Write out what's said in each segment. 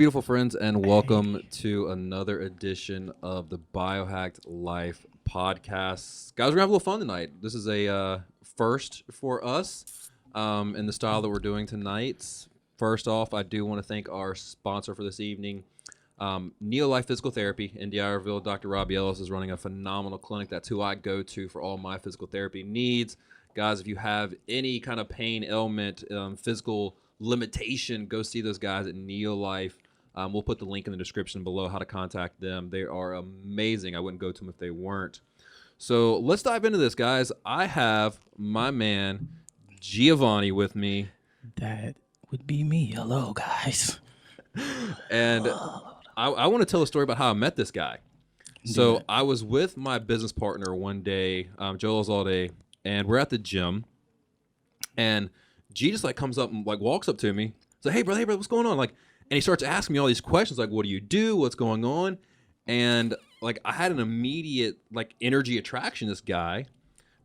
beautiful friends, and welcome to another edition of the Biohacked Life podcast. Guys, we're going to have a little fun tonight. This is a first for us in the style that we're doing tonight. First off, I do want to thank our sponsor for this evening, Neolife Physical Therapy in D'Iberville. Dr. Robby Ellis is running a phenomenal clinic. That's who I go to for all my physical therapy needs. Guys, if you have any kind of pain, ailment, physical limitation, go see those guys at Neolife. We'll put the link in the description below how to contact them. They are amazing. I wouldn't go to them if they weren't. So let's dive into this, guys. I have my man Gievanty with me. That would be me. Hello, guys. And I want to tell a story about how I met this guy. So I was with my business partner one day, Joel Zalde, and we're at the gym. And G just like comes up and like walks up to me. He's like, hey brother, what's going on? Like, and he starts asking me all these questions, like, what do you do? What's going on? And like, I had an immediate like energy attraction to this guy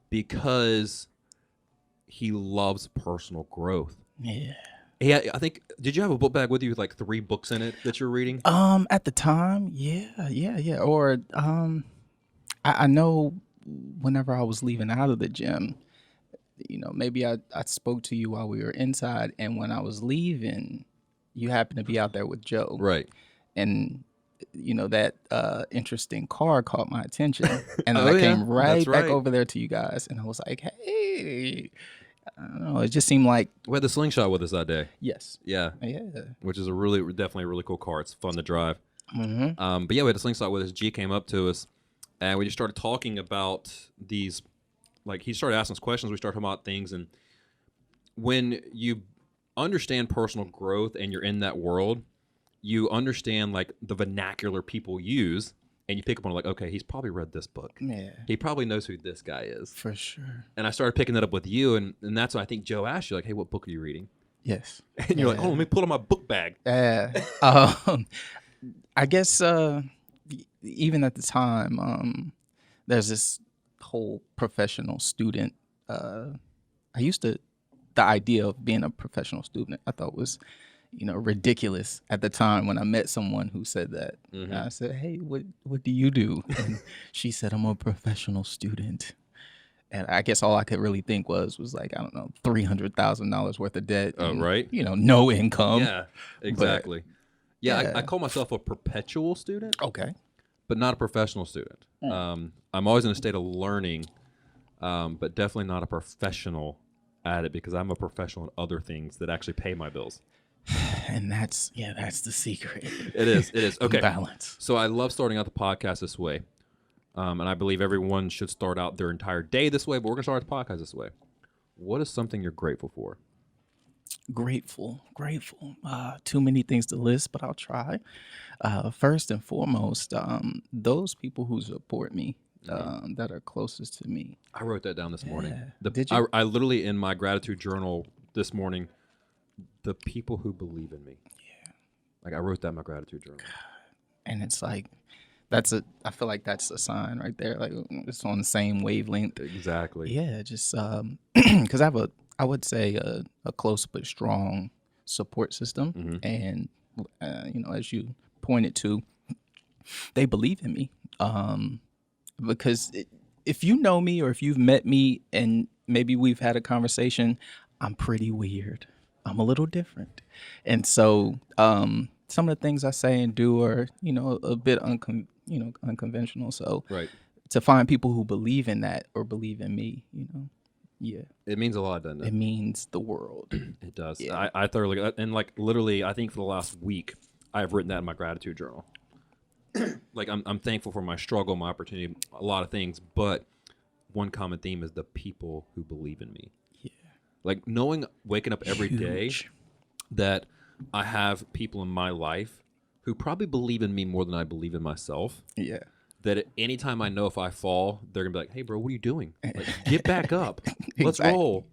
because he loves personal growth. Yeah. Yeah, I think. Did you have a book bag with you with like 3 books in it that you're reading? At the time, yeah. Or I know whenever I was leaving out of the gym, you know, maybe I spoke to you while we were inside, and when I was leaving, you happened to be out there with Joe. Right. And, you know, that interesting car caught my attention. And then Oh, I came yeah. right That's back right. over there to you guys, and I was like, hey, I don't know. It just seemed like, We had the slingshot with us that day. yes. Yeah, Yeah. which is definitely a really cool car. It's fun to drive. Mm-hmm. But yeah, we had a slingshot with us. G came up to us, and we just started talking about these. Like, he started asking us questions. We started talking about things, and when you understand personal growth and you're in that world, you understand like the vernacular people use, and you pick up on like, okay, he's probably read this book. Yeah, He probably knows who this guy is. for sure. And I started picking that up with you, and that's why I think Joe asked you like, hey, what book are you reading? Yes. And you're like, oh, let me pull out my book bag. I guess even at the time, there's this whole professional student. The idea of being a professional student, I thought was, you know, ridiculous at the time when I met someone who said that. Mhm. And I said, hey, what do you do? And she said, I'm a professional student. And I guess all I could really think was like, I don't know, $300,000 worth of debt. Oh, and, right. you know, no income. Yeah, exactly. Yeah, yeah. I call myself a perpetual student, Okay. but not a professional student. I'm always in a state of learning, but definitely not a professional at it because I'm a professional in other things that actually pay my bills. And that's the secret. It is. Okay. Balance. So I love starting out the podcast this way. And I believe everyone should start out their entire day this way, but we're going to start the podcast this way. What is something you're grateful for? Grateful. Too many things to list, but I'll try. First and foremost, those people who support me, that are closest to me. I wrote that down this morning. Yeah. Did you? I literally, in my gratitude journal this morning, the people who believe in me. Yeah. Like, I wrote that in my gratitude journal. And it's like, I feel like that's a sign right there. Like, it's on the same wavelength. Exactly. Yeah, just because I would say a close but strong support system, Mhm. and you know, as you pointed to, they believe in me. Because if you know me or if you've met me and maybe we've had a conversation, I'm pretty weird. I'm a little different, and so some of the things I say and do are, you know, a bit unconventional. So Right. to find people who believe in that or believe in me, you know, yeah, It means a lot, doesn't it it? means the world. It does. Yeah. I thoroughly, and like literally, I think for the last week, I've written that in my gratitude journal. Like, I'm thankful for my struggle, my opportunity, a lot of things, but one common theme is the people who believe in me. Yeah. Like, waking up every day Huge. that I have people in my life who probably believe in me more than I believe in myself. Yeah. That at any time I know if I fall, they're gonna be like, "Hey, bro, what are you doing? Like, get back up. Let's Exactly. roll."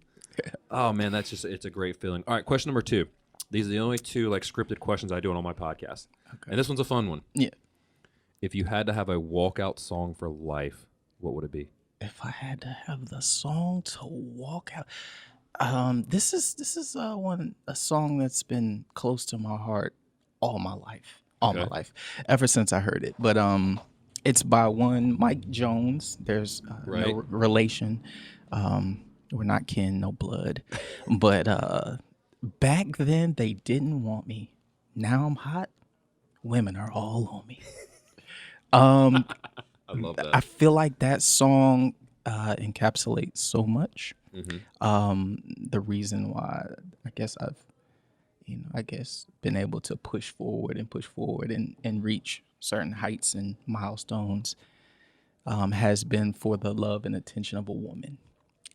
Oh man, it's a great feeling. All right, question number 2. These are the only 2 like scripted questions I do on all my podcasts, and this one's a fun one. Yeah. If you had to have a walkout song for life, what would it be? If I had to have the song to walk out, this is a song that's been close to my heart all my life, all my Okay. life, ever since I heard it. But it's by one Mike Jones. There's no Right. relation. We're not kin, no blood. But back then they didn't want me. Now I'm hot. Women are all on me. I love that. I feel like that song encapsulates so much. Hmm. The reason why I guess I've, been able to push forward and reach certain heights and milestones has been for the love and attention of a woman.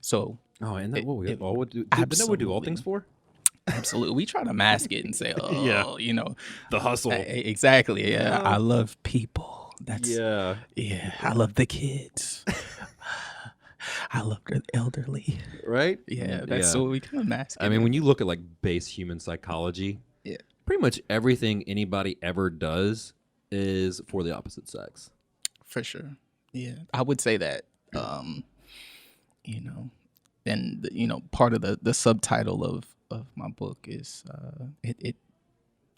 So Oh, and that it, what we it all would do? Isn't that what we do all things absolutely, for? absolutely. We try to mask it and say, Yeah. oh, The hustle. exactly. Yeah, I love people. That's Yeah. yeah. I love the kids. I love the elderly. Right. Yeah, that's Yeah. what we kind of mask I it mean, in. when you look at like base human psychology, Yeah, pretty much everything anybody ever does is for the opposite sex. for sure. Yeah, I would say that. You know, and part of the subtitle of my book is it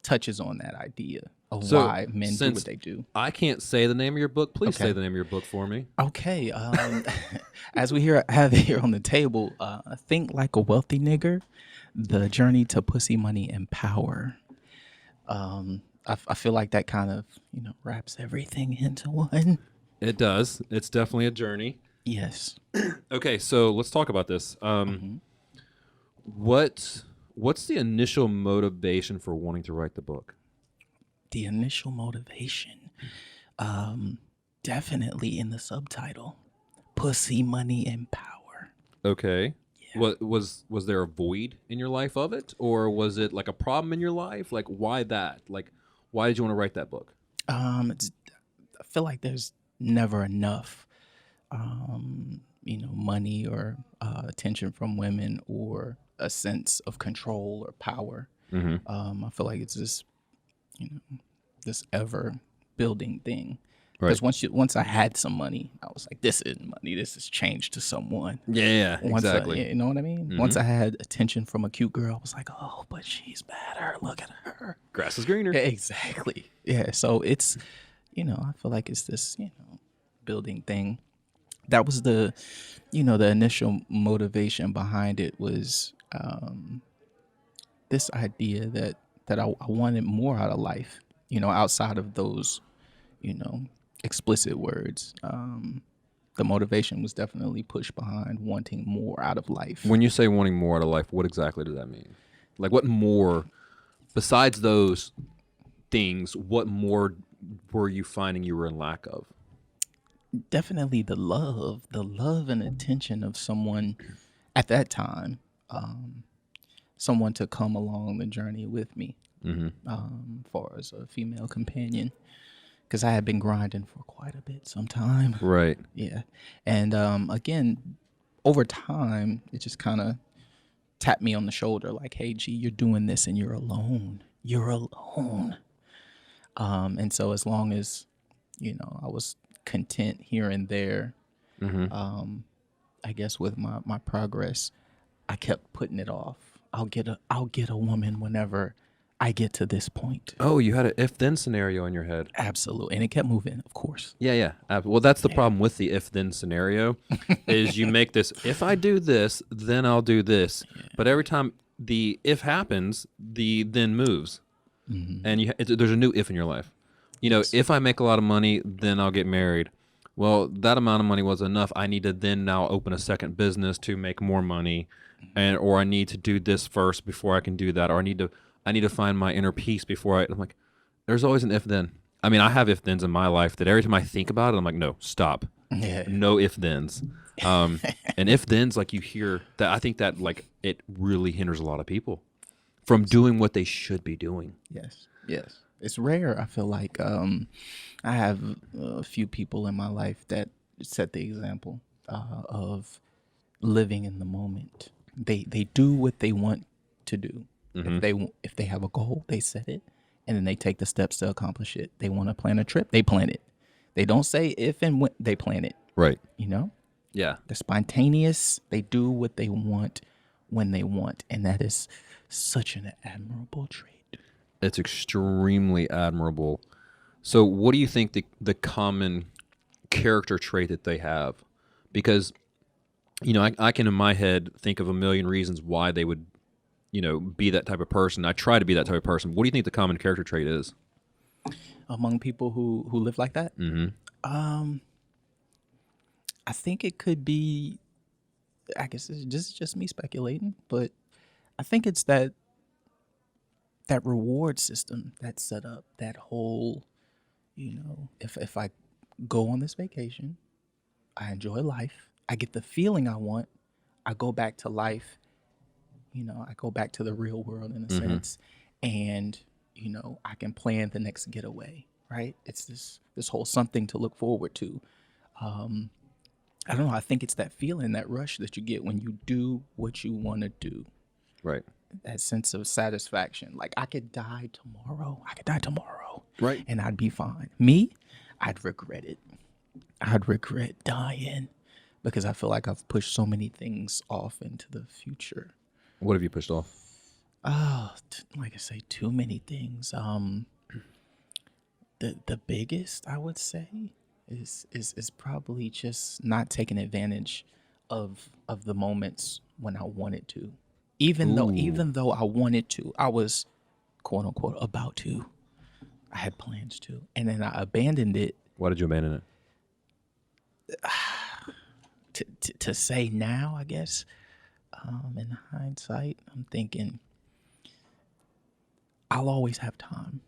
touches on that idea of So, why men do since what they do. I can't say the name of your book, please say Okay. the name of your book for me. Okay. As we have it here on the table, think like a wealthy nigger: the journey to pussy, money, and power. I feel like that kind of wraps everything into one. It does. It's definitely a journey. Yes. Okay, so let's talk about this. What's the initial motivation for wanting to write the book? The initial motivation, definitely in the subtitle: pussy, money, and power. Okay. What was there a void in your life of it, or was it like a problem in your life? Like, why that? Like, why did you want to write that book? I feel like there's never enough, money or attention from women or a sense of control or power. Mm-hmm. I feel like it's this ever building thing. Right. Because once I had some money, I was like, this isn't money. This is change to someone. Yeah, Once exactly. you know what I mean? Once I had attention from a cute girl, I was like, oh, but she's better. Look at her. Grass is greener. Yeah, exactly. Yeah. So it's, I feel like it's this, building thing. That was the initial motivation behind it was this idea that I wanted more out of life, outside of those, you know, explicit words. The motivation was definitely pushed behind wanting more out of life. When you say wanting more out of life, what exactly does that mean? Like, what more, besides those things, what more were you finding you were in lack of? Definitely the love and attention of someone at that time, someone to come along the journey with me, far as a female companion, because I had been grinding for quite a bit some time. Right. Yeah. And again, over time, it just kind of tapped me on the shoulder like, hey, G, you're doing this and you're alone. You're alone. And so as long as, I was content here and there, I guess with my progress, I kept putting it off. I'll get a woman whenever I get to this point. Oh, you had an if-then scenario in your head. Absolutely. And it kept moving, of course. Yeah. Well, that's the problem with the if-then scenario is you make this, if I do this, then I'll do this. Yeah. But every time the if happens, the then moves. And there's a new if in your life. If I make a lot of money, then I'll get married. Well, that amount of money was enough. I need to then now open a second business to make more money, or I need to do this first before I can do that, or I need to find my inner peace before I'm like, there's always an if then. I mean, I have if thens in my life that every time I think about it, I'm like, no, stop. Yeah. No if thens. And if thens, like you hear that, I think that like it really hinders a lot of people from doing what they should be doing. Yes. It's rare. I feel like I have a few people in my life that set the example of living in the moment. They do what they want to do. If they have a goal, they set it, and then they take the steps to accomplish it. They want to plan a trip, they plan it. They don't say if and when, they plan it. Right. Yeah. They're spontaneous. They do what they want when they want, and that is such an admirable trait. It's extremely admirable. So, what do you think the common character trait that they have? Because, I can in my head think of a million reasons why they would, be that type of person. I try to be that type of person. What do you think the common character trait is? Among people who live like that, I think it could be. I guess it's just me speculating, but I think it's that reward system that's set up. That whole, if I go on this vacation, I enjoy life. I get the feeling I want. I go back to life. I go back to the real world in a sense, and I can plan the next getaway. Right? It's this whole something to look forward to. I don't know. I think it's that feeling, that rush that you get when you do what you want to do. Right. That sense of satisfaction. Like I could die tomorrow. Right. And I'd be fine. Me, I'd regret it. I'd regret dying because I feel like I've pushed so many things off into the future. What have you pushed off? Oh, like I say, too many things. The biggest I would say is probably just not taking advantage of the moments when I wanted to. Even though I wanted to, I was quote unquote about to. I had plans to, and then I abandoned it. Why did you abandon it? To say now, I guess. In hindsight, I'm thinking I'll always have time.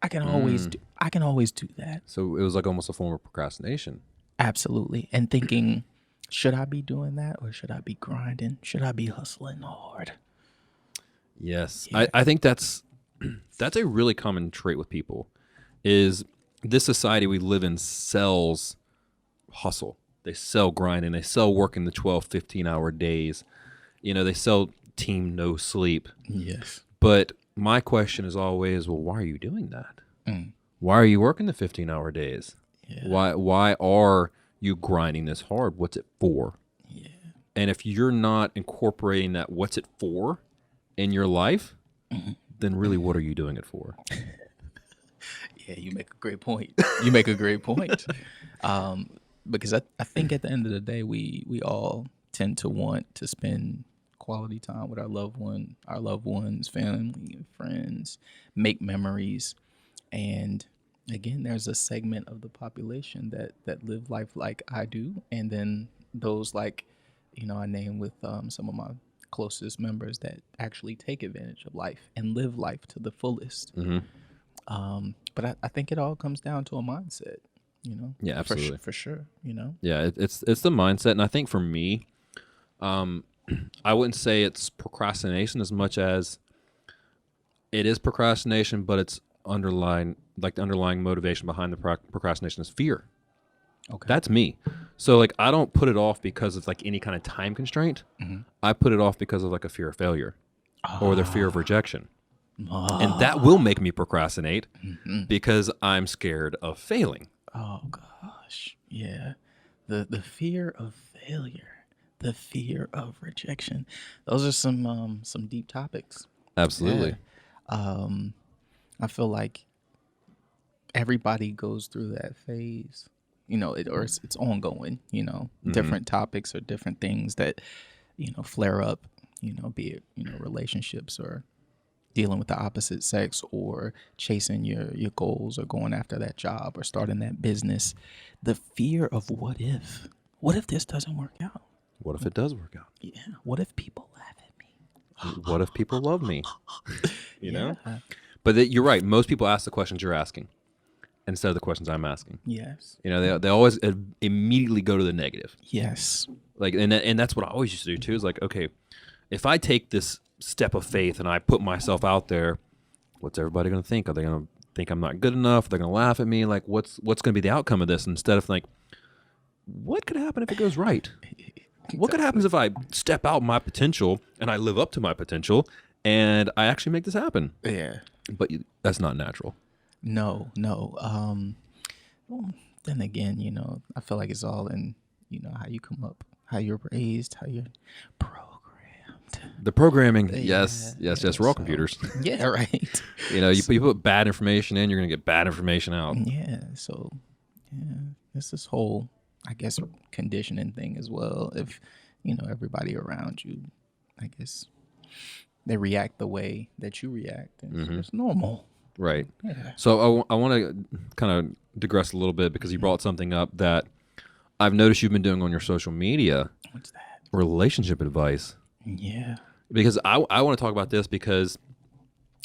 I can always do that. So it was like almost a form of procrastination. Absolutely. And thinking, should I be doing that or should I be grinding? Should I be hustling hard? Yes. Yeah. I think that's a really common trait with people is this society we live in sells hustle. They sell grinding. They sell working the 12, 15-hour days. They sell team no sleep. Yes. But my question is always, well, why are you doing that? Why are you working the 15-hour days? Yeah. Why are you grinding this hard? What's it for? Yeah. And if you're not incorporating that what's it for in your life, then really what are you doing it for? Yeah, you make a great point. Because I think at the end of the day, we all tend to want to spend quality time with our loved ones, family, and friends, make memories. And again, there's a segment of the population that live life like I do. And then those like, I name with some of my closest members that actually take advantage of life and live life to the fullest. But I think it all comes down to a mindset, Yeah, absolutely. For sure, Yeah, it's the mindset. And I think for me, I wouldn't say it's procrastination as much as it is procrastination, but it's the underlying motivation behind the procrastination is fear. Okay. That's me. So like I don't put it off because of like any kind of time constraint. I put it off because of like a fear of failure or the fear of rejection. And that will make me procrastinate because I'm scared of failing. Oh gosh. Yeah. The fear of failure. The fear of rejection. Those are some deep topics. Absolutely. Yeah. I feel like everybody goes through that phase, it's ongoing, different topics or different things that, flare up, be it, relationships or dealing with the opposite sex or chasing your goals or going after that job or starting that business. The fear of what if this doesn't work out? What if it does work out? Yeah. What if people laugh at me? What if people love me? you know? Yeah. But you're right. Most people ask the questions you're asking instead of the questions I'm asking. Yes. They always immediately go to the negative. Yes. Like, and that's what I always used to do too. Is like, okay, if I take this step of faith and I put myself out there, what's everybody going to think? Are they going to think I'm not good enough? They're going to laugh at me. Like, what's going to be the outcome of this? Instead of like, what could happen if it goes right? What could happen if I step out my potential and I live up to my potential and I actually make this happen? Yeah. But that's not natural. No. Well, then again, I feel like it's all in, how you come up, how you're raised, how you're programmed. The programming, Yeah, yes. We're all computers. Yeah, right. You put bad information in, you're gonna get bad information out. Yeah, so it's this whole, I guess, conditioning thing as well. If everybody around you, I guess, they react the way that you react, and so it's normal. Right. Yeah. So I want to kind of digress a little bit because you brought something up that I've noticed you've been doing on your social media. What's that? Relationship advice. Yeah. Because I want to talk about this because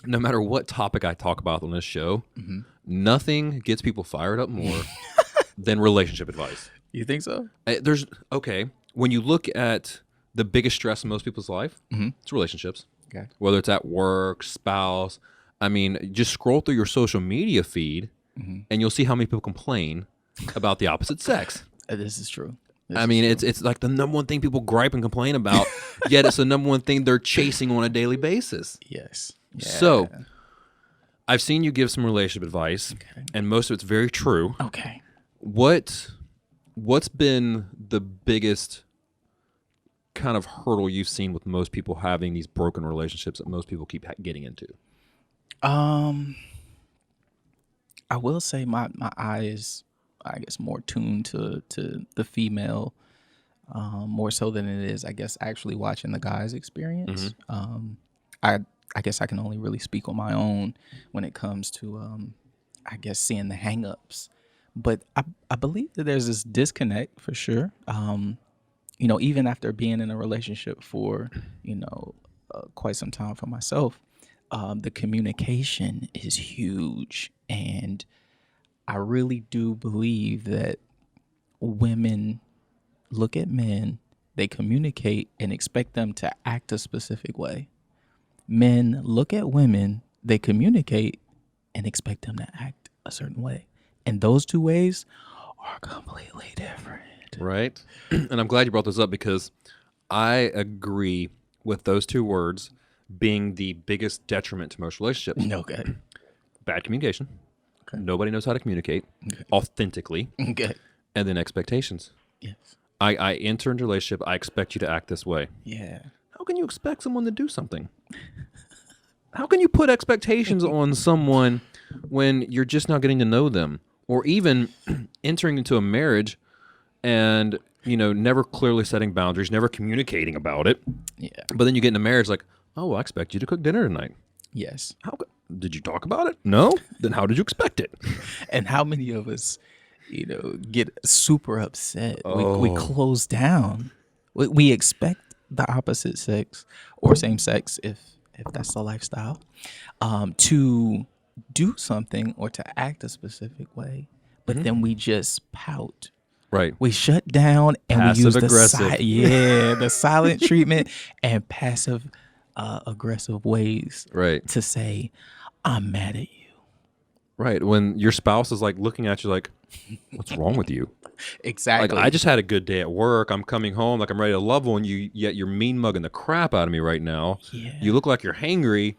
no matter what topic I talk about on this show, nothing gets people fired up more than relationship advice. You think so? When you look at the biggest stress in most people's life, it's relationships. Okay. Whether it's at work, spouse. I mean, just scroll through your social media feed and you'll see how many people complain about the opposite sex. This is true. It's like the number one thing people gripe and complain about, yet it's the number one thing they're chasing on a daily basis. Yes. Yeah. So, I've seen you give some relationship advice, and most of it's very true. Okay. What's been the biggest kind of hurdle you've seen with most people having these broken relationships that most people keep getting into? I will say my eye is, I guess, more tuned to the female, more so than it is, I guess, actually watching the guy's experience. I guess I can only really speak on my own when it comes to, I guess, seeing the hangups. But I believe that there's this disconnect for sure. Even after being in a relationship for, quite some time for myself, the communication is huge. And I really do believe that women look at men, they communicate and expect them to act a specific way. Men look at women, they communicate and expect them to act a certain way. And those two ways are completely different. Right. And I'm glad you brought this up because I agree with those two words being the biggest detriment to most relationships. Okay. Bad communication. Okay. Nobody knows how to communicate authentically. Okay. And then expectations. Yes. I enter into a relationship, I expect you to act this way. Yeah. How can you expect someone to do something? How can you put expectations on someone when you're just not getting to know them? Or even entering into a marriage and, never clearly setting boundaries, never communicating about it. Yeah. But then you get into marriage like, oh, I expect you to cook dinner tonight. Yes. Did you talk about it? No? Then how did you expect it? And how many of us, get super upset? We close down. We expect the opposite sex or same sex, if that's the lifestyle, to do something or to act a specific way, but then we just pout. Right. We shut down and we use Passive-aggressive. the silent treatment and passive aggressive ways to say, I'm mad at you. Right. When your spouse is like looking at you like, what's wrong with you? Exactly. Like, I just had a good day at work. I'm coming home. Like, I'm ready to love on you, yet you're mean mugging the crap out of me right now. Yeah. You look like you're hangry.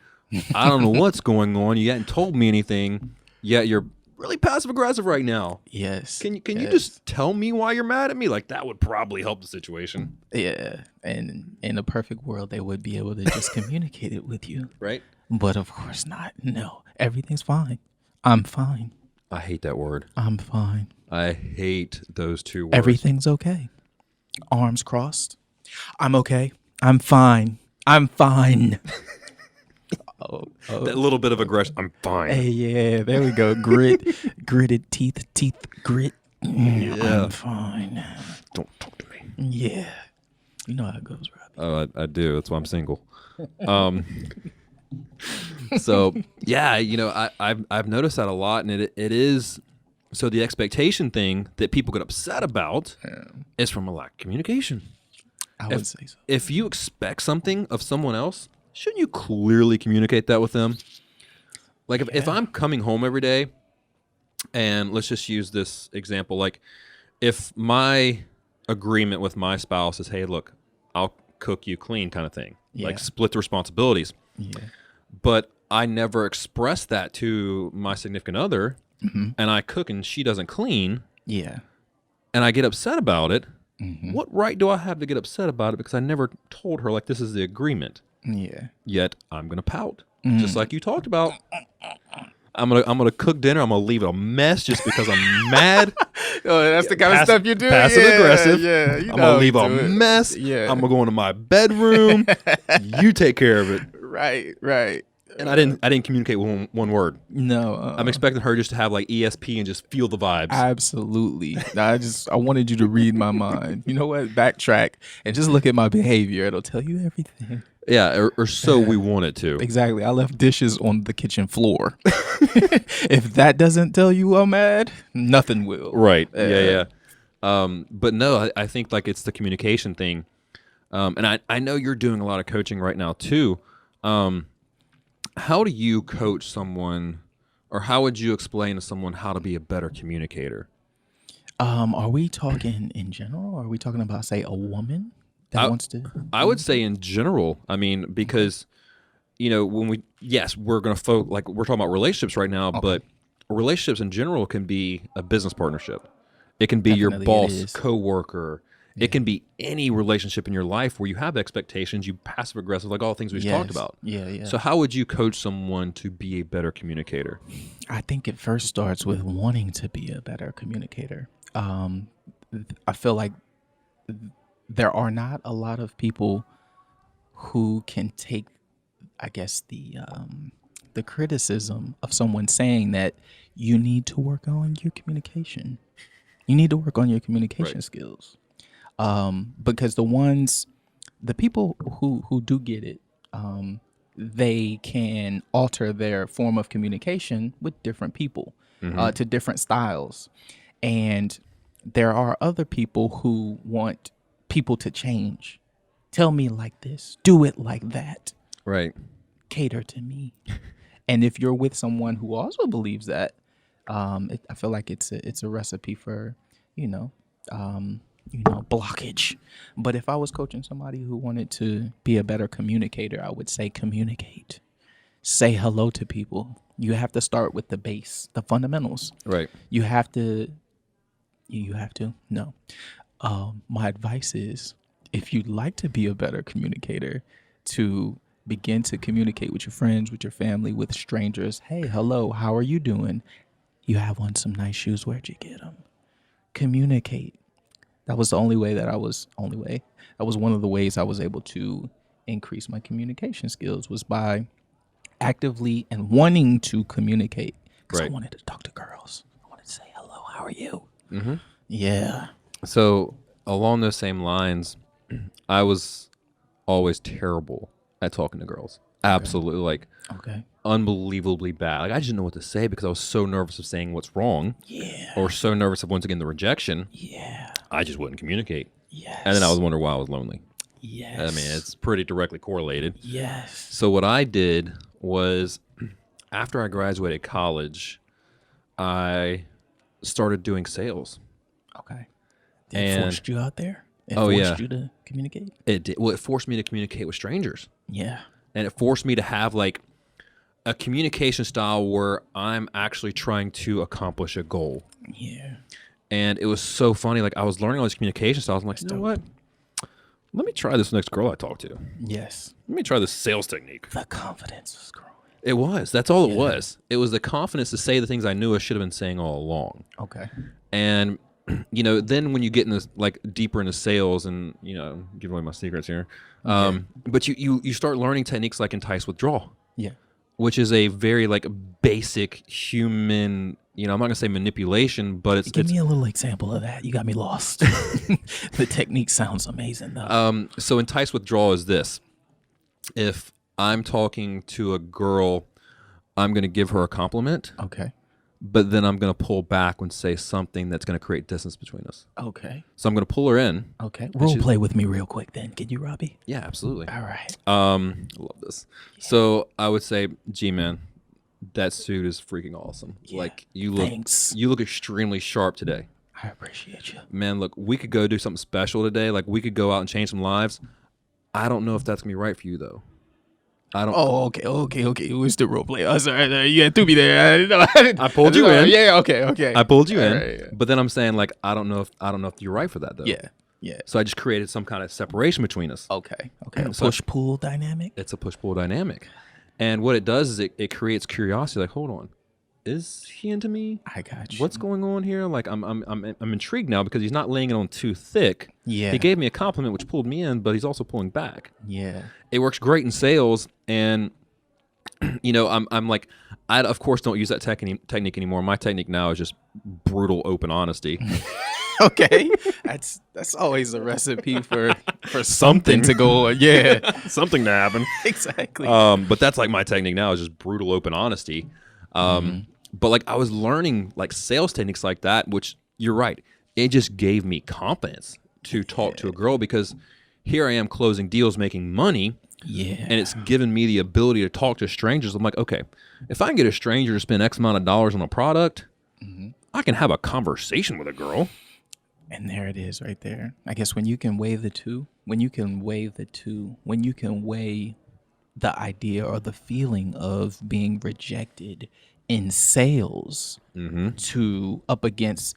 I don't know what's going on. You hadn't told me anything, yet you're really passive aggressive right now. Yes. Can you just tell me why you're mad at me? Like, that would probably help the situation. Yeah. And in a perfect world, they would be able to just communicate it with you. Right. But of course not. No. Everything's fine. I'm fine. I hate that word. I'm fine. I hate those two words. Everything's okay. Arms crossed. I'm okay. I'm fine. I'm fine. That little bit of aggression. I'm fine. Hey, yeah, there we go. Gritted teeth, grit. Yeah. I'm fine. Don't talk to me. Yeah. You know how it goes, Robby. Oh, I do. That's why I'm single. So yeah, I've noticed that a lot, and it is so the expectation thing that people get upset about is from a lack of communication. I would say so. If you expect something of someone else, shouldn't you clearly communicate that with them? Like if I'm coming home every day, and let's just use this example, like if my agreement with my spouse is, hey, look, I'll cook you clean kind of thing, like split the responsibilities. Yeah. But I never express that to my significant other, and I cook and she doesn't clean. Yeah. And I get upset about it. What right do I have to get upset about it? Because I never told her, like, this is the agreement. Yeah. Yet I'm gonna pout, just like you talked about. I'm gonna cook dinner. I'm gonna leave it a mess just because I'm mad. Oh, that's the kind of stuff you do. Passive aggressive. Yeah, I'm gonna leave a mess. Yeah. I'm gonna go into my bedroom. You take care of it. Right. And I didn't communicate with one word. No, I'm expecting her just to have like ESP and just feel the vibes. Absolutely. I wanted you to read my mind. You know what? Backtrack and just look at my behavior. It'll tell you everything. Yeah, or so we want it to. Exactly. I left dishes on the kitchen floor. If that doesn't tell you I'm mad, nothing will. Right. Yeah. But no, I think like it's the communication thing. And I know you're doing a lot of coaching right now too. How do you coach someone, or how would you explain to someone how to be a better communicator? Are we talking in general? Or are we talking about, say, a woman that wants to? I would say in general. I mean, because when we're gonna like we're talking about relationships right now, but relationships in general can be a business partnership. It can be Definitely your boss, coworker. It can be any relationship in your life where you have expectations, you passive aggressive, like all the things we've talked about. Yeah. So how would you coach someone to be a better communicator? I think it first starts with wanting to be a better communicator. I feel like there are not a lot of people who can take, I guess, the criticism of someone saying that you need to work on your communication. You need to work on your communication skills. Because the people who do get it, they can alter their form of communication with different people, to different styles. And there are other people who want people to change. Tell me like this, do it like that. Right. Cater to me. And if you're with someone who also believes that, I feel like it's a recipe for, blockage. But if I was coaching somebody who wanted to be a better communicator, I would say communicate. Say hello to people. You have to start with the base, the fundamentals. Right. You have to. No. My advice is, if you'd like to be a better communicator, to begin to communicate with your friends, with your family, with strangers. Hey, hello, how are you doing? You have on some nice shoes. Where'd you get them? Communicate. That was the only way that was one of the ways I was able to increase my communication skills, was by actively and wanting to communicate. Because I wanted to talk to girls. I wanted to say, hello, how are you? Mm-hmm. Yeah. So along those same lines, I was always terrible at talking to girls. Absolutely. Unbelievably bad. Like, I just didn't know what to say because I was so nervous of saying what's wrong. Yeah. Or so nervous of, once again, the rejection. Yeah. I just wouldn't communicate. Yes. And then I was wondering why I was lonely. Yes. I mean, it's pretty directly correlated. Yes. So what I did was, after I graduated college, I started doing sales. Okay. It forced you out there? It forced you to communicate? It did. Well, it forced me to communicate with strangers. Yeah. And it forced me to have like a communication style where I'm actually trying to accomplish a goal. Yeah. And it was so funny. Like, I was learning all these communication styles. I'm like, you know what? Let me try this next girl I talk to. Yes. Let me try this sales technique. The confidence was growing. It was. That's all it was. It was the confidence to say the things I knew I should have been saying all along. Okay. And, then when you get in this, like, deeper into sales and, give away my secrets here. But you start learning techniques like entice, withdraw. Yeah. Which is a very, like, basic human, I'm not going to say manipulation, but it's... Give me a little example of that. You got me lost. The technique sounds amazing, though. So entice, withdraw is this. If I'm talking to a girl, I'm going to give her a compliment. Okay. But then I'm going to pull back and say something that's going to create distance between us. Okay. So I'm going to pull her in. Okay. Role play with me real quick then. Can you, Robby? Yeah, absolutely. All right. Love this. Yeah. So I would say, G-Man, that suit is freaking awesome. Yeah. Like, you look extremely sharp today. I appreciate you. Man, look, we could go do something special today. Like, we could go out and change some lives. I don't know if that's going to be right for you, though. I don't. Oh, okay. Who's the role play? Oh, sorry, you had to be there. I pulled you in. Yeah, okay. I pulled you in. Right, yeah. But then I'm saying, like, I don't know if you're right for that, though. Yeah. Yeah. So I just created some kind of separation between us. Okay. Okay. So- Push-pull dynamic. It's a push-pull dynamic. And what it does is it creates curiosity. Like, hold on, is he into me? I got you. What's going on here? Like, I'm intrigued now because he's not laying it on too thick. Yeah. He gave me a compliment, which pulled me in, but he's also pulling back. Yeah. It works great in sales, and I'm like, I of course don't use that technique anymore. My technique now is just brutal, open honesty. Okay. That's always a recipe for something to go on. Yeah. Something to happen. Exactly. But that's like my technique now is just brutal, open honesty. But like I was learning like sales techniques like that, which you're right. It just gave me confidence to talk to a girl because here I am closing deals, making money. Yeah. And it's given me the ability to talk to strangers. I'm like, okay, if I can get a stranger to spend X amount of dollars on a product, I can have a conversation with a girl. And there it is right there. I guess when you can weigh the two, when you can weigh the idea or the feeling of being rejected in sales to up against,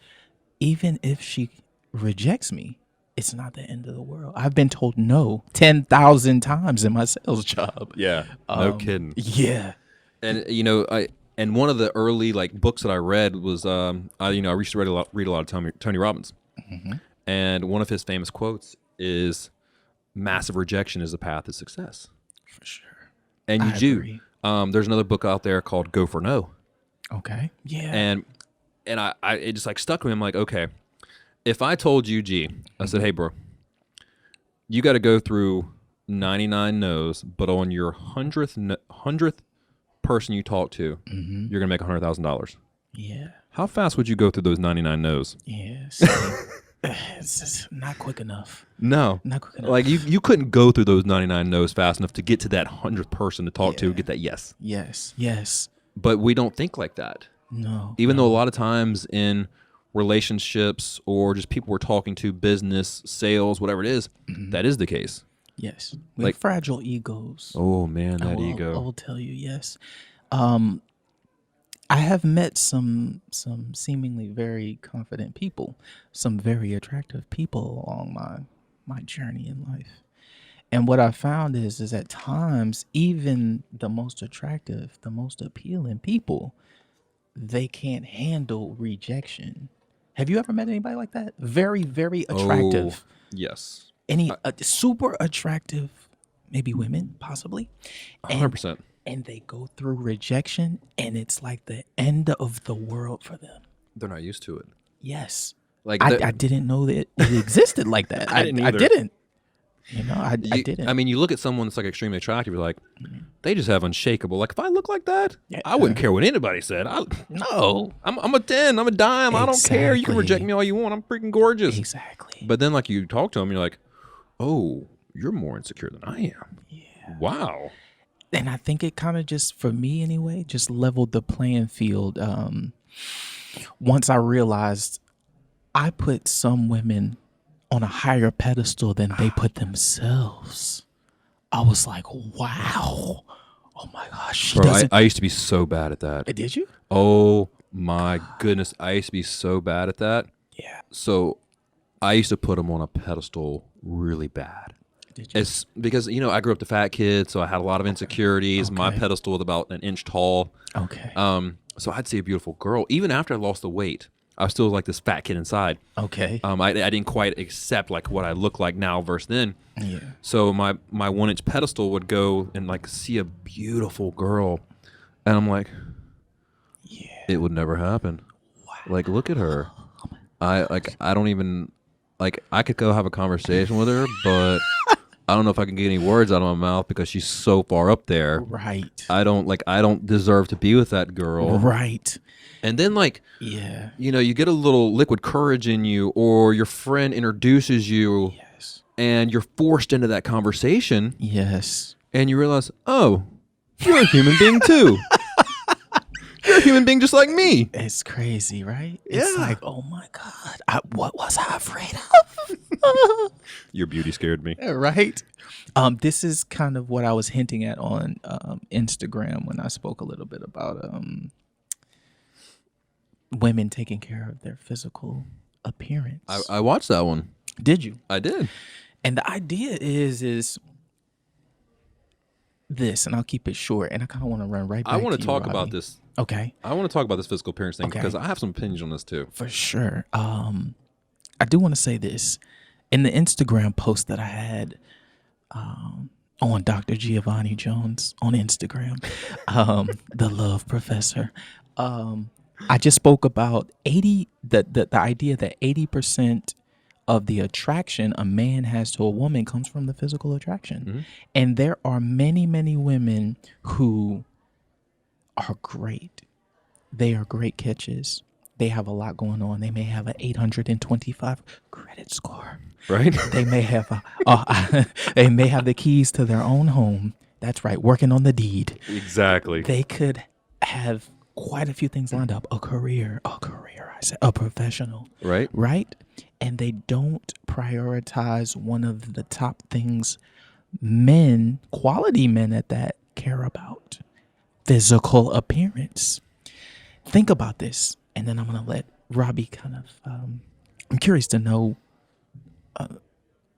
even if she rejects me, it's not the end of the world. I've been told no 10,000 times in my sales job. Yeah, no kidding. Yeah. And and one of the early like books that I read was I used to read a lot of Tony Robbins, and one of his famous quotes is, "Massive rejection is the path to success." For sure. And you I do. agree. There's another book out there called "Go for No," Okay. Yeah. and I it just like stuck with me. I'm like, okay, if I told you, I said, hey, bro, you got to go through 99 no's, but on your 100th person you talk to, you're gonna make $100,000. Yeah. How fast would you go through those 99 no's? Yes. It's just not quick enough. No, Not quick enough. like you couldn't go through those 99 no's fast enough to get to that 100th person to talk to, Yeah. get that yes. Yes. Yes. But we don't think like that. No. Even though a lot of times in relationships or just people we're talking to, business, sales, whatever it is, that is the case. Yes. We Like- have fragile egos. Oh man, I that will- ego. I will tell you, yes. I have met some seemingly very confident people, some very attractive people along my journey in life. And what I found is at times, even the most attractive, the most appealing people, they can't handle rejection. Have you ever met anybody like that? Very, very attractive. Oh, yes, Any super attractive, maybe women, possibly. 100%. And they go through rejection, and it's like the end of the world for them. They're not used to it. Yes. Like I didn't know that it existed like that. I didn't I either. didn't. You know, I didn't. I mean, you look at someone that's like extremely attractive, you're like, they just have unshakable. Like if I look like that, Yeah. I wouldn't care what anybody said. No. I'm a 10, I'm a dime. I don't care. You can reject Exactly. me all you want. I'm freaking gorgeous. Exactly. But then like you talk to them, you're like, oh, you're more insecure than I am. Yeah. Wow. And I think it kind of just, for me anyway, just leveled the playing field. Once I realized I put some women on a higher pedestal than they put themselves. I was like, wow. Oh my gosh. She Bro, doesn't. I used to be so bad at that. Did you? Oh my goodness. I used to be so bad at that. Yeah. So I used to put them on a pedestal really bad. Did you? It's because, I grew up the fat kid, so I had a lot of insecurities. My Okay. pedestal was about an inch tall. Okay. So I'd see a beautiful girl. Even after I lost the weight, I was still like this fat kid inside. Okay. I didn't quite accept like what I look like now versus then. Yeah. So my 1 inch pedestal would go and like see a beautiful girl, and I'm like, Yeah. it would never happen. Like, look at her. I don't even like. I could go have a conversation with her, but I don't know if I can get any words out of my mouth because she's so far up there. Right. I don't deserve to be with that girl. Right. And then like, Yeah. you get a little liquid courage in you, or your friend introduces you, Yes. and you're forced into that conversation, Yes. and you realize, oh, you're a human being too. You're a human being just like me. It's crazy, right? It's Yeah. like, oh my God, what was I afraid of? Your beauty scared me. Right? This is kind of what I was hinting at on Instagram when I spoke a little bit about women taking care of their physical appearance. I watched that one. Did you? I did. And the idea is this, and I'll keep it short. And I kind of want to run right back. I want to to talk you, about Robbie. this. Okay. I want to talk about this physical appearance thing Okay. because I have some opinions on this too. For sure. I do want to say this. In the Instagram post that I had on Dr. Gievanty Jones on Instagram, the love professor, I just spoke about the idea that 80% of the attraction a man has to a woman comes from the physical attraction. Mm-hmm. And there are many, many women who are great. They are great catches. They have a lot going on. They may have an 825 credit score. Right? They may have they may have the keys to their own home. That's right, working on the deed. Exactly. They could have quite a few things lined up. A career, a professional. Right? And they don't prioritize one of the top things quality men at that, care about: physical appearance. Think about this, and then I'm going to let Robbie kind of, I'm curious to know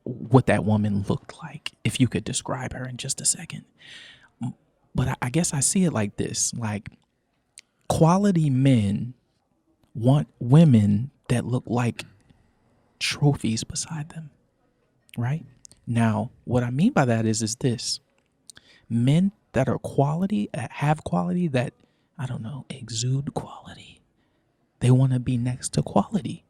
what that woman looked like, if you could describe her in just a second. But I guess I see it like this, like quality men want women that look like trophies beside them, right? Now, what I mean by that is this: men that are quality, have quality, that, I don't know, exude quality. They want to be next to quality.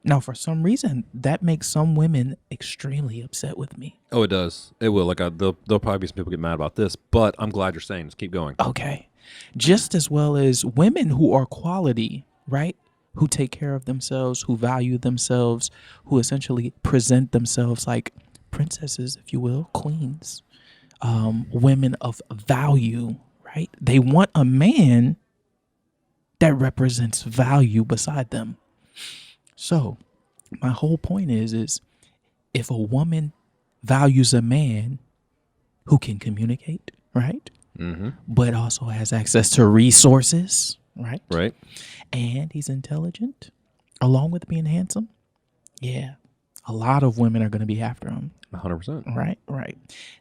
Now, for some reason, that makes some women extremely upset with me. Oh, it does. It will. Like, there'll probably be some people get mad about this, but I'm glad you're saying this. Keep going. Okay. Just as well as women who are quality, right? Who take care of themselves, who value themselves, who essentially present themselves like princesses, if you will, queens, women of value, right? They want a man that represents value beside them. So my whole point is if a woman values a man who can communicate, right? Mm-hmm. But also has access to resources, right? Right. And he's intelligent, along with being handsome. Yeah. A lot of women are going to be after him. 100%. Right.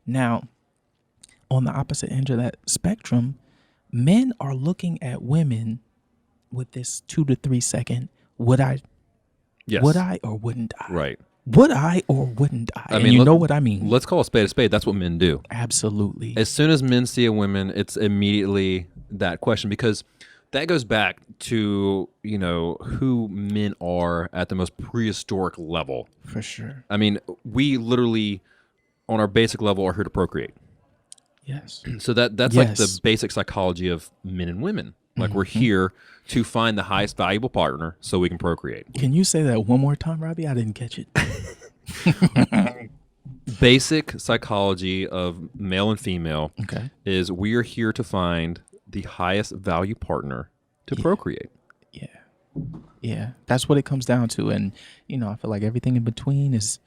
Now, on the opposite end of that spectrum, men are looking at women with this 2 to 3 second, would I or wouldn't I? Right. Would I or wouldn't I? I And mean, you know what I mean. Let's call a spade. That's what men do. Absolutely. As soon as men see a woman, it's immediately that question, because that goes back to, who men are at the most prehistoric level. For sure. I mean, we literally, on our basic level, are here to procreate. Yes. So that's like the basic psychology of men and women. Like, we're here to find the highest valuable partner so we can procreate. Can you say that one more time, Robbie? I didn't catch it. Basic psychology of male and female is we are here to find the highest value partner to procreate. Yeah. That's what it comes down to. And, I feel like everything in between is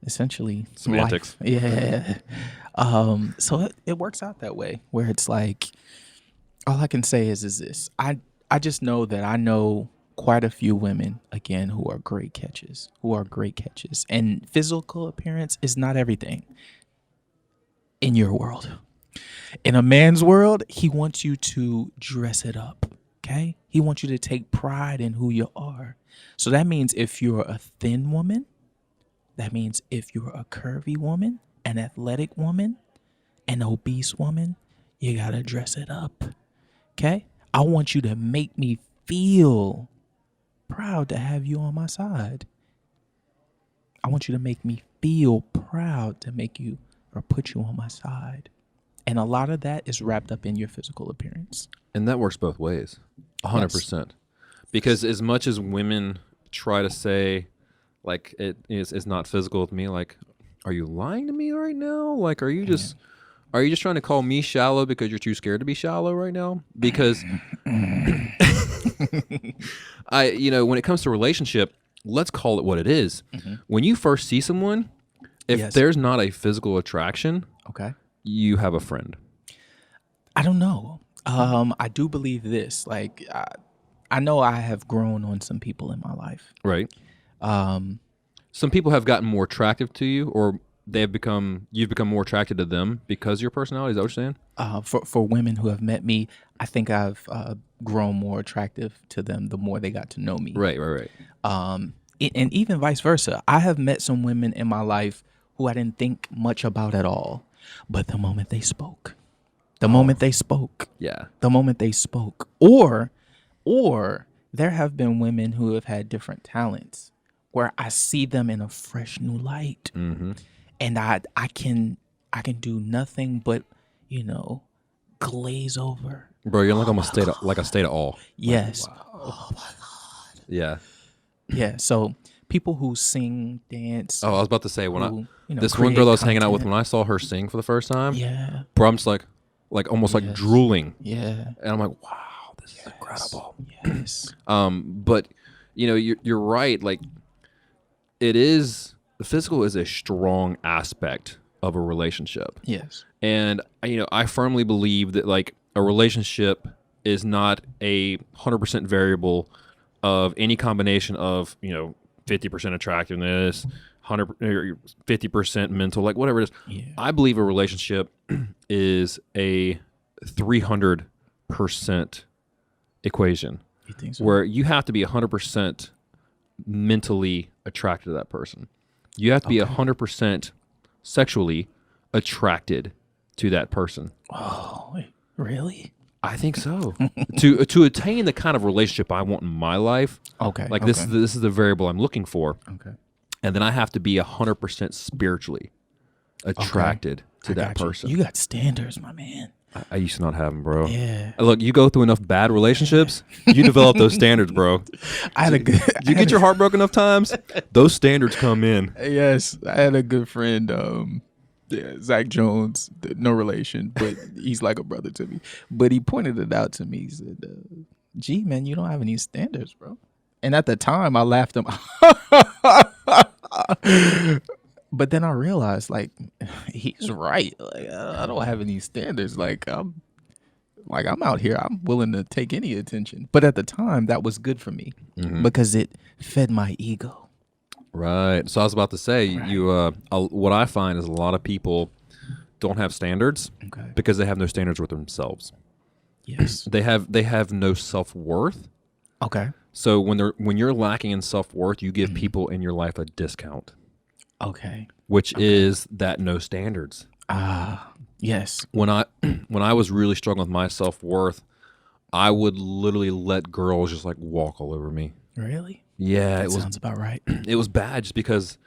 essentially semantics. Life. Yeah. So it works out that way, where it's like, all I can say is this. I just know that I know quite a few women, again, who are great catches. And physical appearance is not everything in your world. In a man's world, he wants you to dress it up, okay? He wants you to take pride in who you are. So that means if you're a thin woman, that means if you're a curvy woman, an athletic woman, an obese woman, you got to dress it up. Okay? I want you to make me feel proud to have you on my side. I want you to make me feel proud to put you on my side. And a lot of that is wrapped up in your physical appearance. And that works both ways. 100%. Yes. Because as much as women try to say, like, it's not physical with me, like, are you lying to me right now? Like, are you just trying to call me shallow because you're too scared to be shallow right now? Because when it comes to relationship, let's call it what it is. Mm-hmm. When you first see someone, if there's not a physical attraction, you have a friend. I don't know. I do believe this. Like, I know I have grown on some people in my life. Right. some people have gotten more attractive to you, or you've become more attracted to them because of your personality. Is that what you're saying? For women who have met me, I think I've grown more attractive to them the more they got to know me. Right. And even vice versa. I have met some women in my life who I didn't think much about at all, but the moment they spoke, the moment they spoke, or there have been women who have had different talents where I see them in a fresh new light, and I can do nothing but glaze over. Bro, you're like almost a state of awe. Yes. Like, wow. Oh my God. Yeah. Yeah. So people who sing, dance. Oh, I was about to say this one girl I was hanging out with, when I saw her sing for the first time. Yeah. Bro, I'm just like almost like drooling. Yeah. And I'm like, wow, this is incredible. Yes. But you're right. Like, the physical is a strong aspect of a relationship. Yes. And I firmly believe that like a relationship is not a 100% variable of any combination of 50% attractiveness, 50% mental, like whatever it is. Yeah. I believe a relationship is a 300% equation. You think so? Where you have to be 100% mentally attracted to that person. You have to be 100% sexually attracted to that person. Oh, really? I think so. to attain the kind of relationship I want in my life. Okay. Like this is the variable I'm looking for. Okay. And then I have to be 100% spiritually attracted to that person. You got standards, my man. I used to not have them, bro. Yeah. Look, you go through enough bad relationships, you develop those standards, bro. You get your heart broken enough times, those standards come in. Yes. I had a good friend, Zach Jones, no relation, but he's like a brother to me. But he pointed it out to me. He said, gee, man, you don't have any standards, bro. And at the time, I laughed him. But then I realized, like, he's right. Like, I don't have any standards. Like I'm out here. I'm willing to take any attention. But at the time, that was good for me because it fed my ego. Right. So I was about to say, what I find is a lot of people don't have standards because they have no standards with themselves. Yes. They have no self-worth. Okay. So when you're lacking in self-worth, you give people in your life a discount. Okay. Which is that no standards. Yes. When I was really struggling with my self-worth, I would literally let girls just like walk all over me. Really? Yeah, that sounds about right. It was bad just because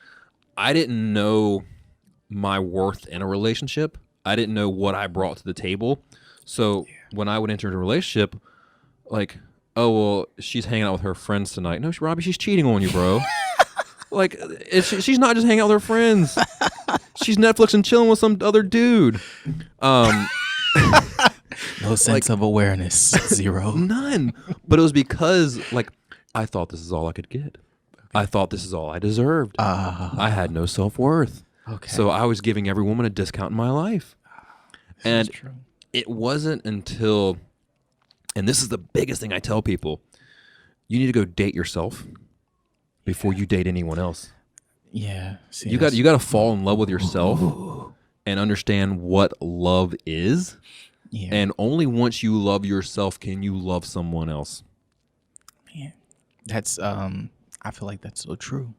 I didn't know my worth in a relationship. I didn't know what I brought to the table. So when I would enter into a relationship, like, oh, well, she's hanging out with her friends tonight. No, Robbie, she's cheating on you, bro. Like, she's not just hanging out with her friends. She's Netflix and chilling with some other dude. No sense of awareness. Zero. None. But it was because, like, I thought this is all I could get. I thought this is all I deserved. I had no self-worth. Okay. So I was giving every woman a discount in my life. And true. It wasn't until, and this is the biggest thing I tell people, you need to go date yourself before you date anyone else. Yeah. See, you got to fall in love with yourself and understand what love is. Yeah. And only once you love yourself can you love someone else. Man, that's I feel like that's so true.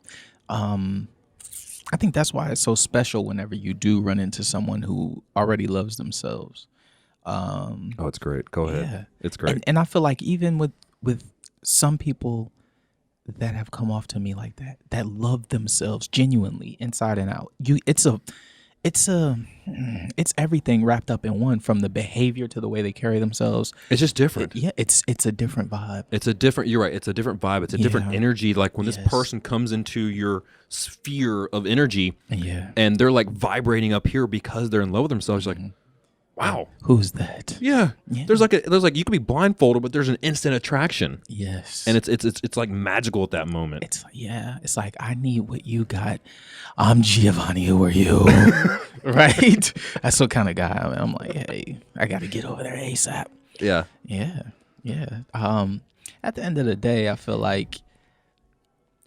I think that's why it's so special whenever you do run into someone who already loves themselves. Oh, it's great. Go ahead. Yeah. It's great. And I feel like even with some people that have come off to me like that love themselves genuinely inside and out. It's everything wrapped up in one, from the behavior to the way they carry themselves. It's just different. It's a different vibe. You're right. It's a different vibe. It's a different energy. Like when this person comes into your sphere of energy and they're like vibrating up here because they're in love with themselves. Like, wow, who's that? Yeah. There's like you can be blindfolded, but there's an instant attraction. Yes. And it's like magical at that moment. It's like, I need what you got. I'm Gievanty. Who are you? Right? That's what kind of guy I am. I'm like, hey, I got to get over there ASAP. Yeah. Yeah. Yeah. At the end of the day, I feel like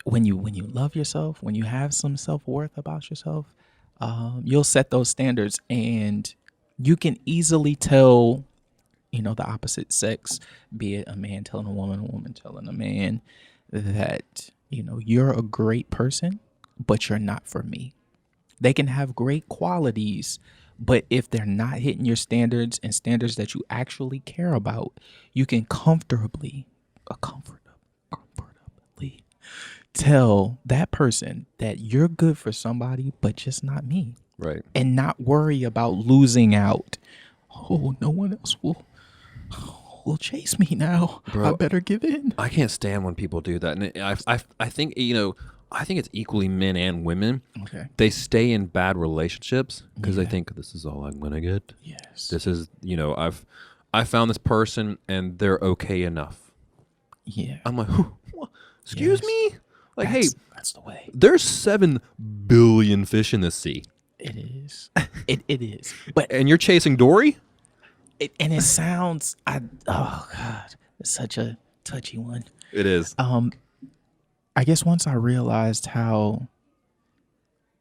when you love yourself, when you have some self-worth about yourself, you'll set those standards, and you can easily tell, the opposite sex, be it a man telling a woman telling a man, that, you're a great person, but you're not for me. They can have great qualities, but if they're not hitting your standards and standards that you actually care about, you can comfortably tell that person that you're good for somebody, but just not me. Right. And not worry about losing out. Oh, no one else will chase me now. Bro, I better give in. I can't stand when people do that. And I think, I think it's equally men and women. Okay. They stay in bad relationships because they think this is all I'm going to get. Yes. This is, I found this person and they're okay enough. Yeah. I'm like, excuse me? Like, hey, that's the way. there's 7 billion fish in the sea. It is. It is. But And you're chasing Dory? and it sounds, oh God, it's such a touchy one. It is. I guess once I realized how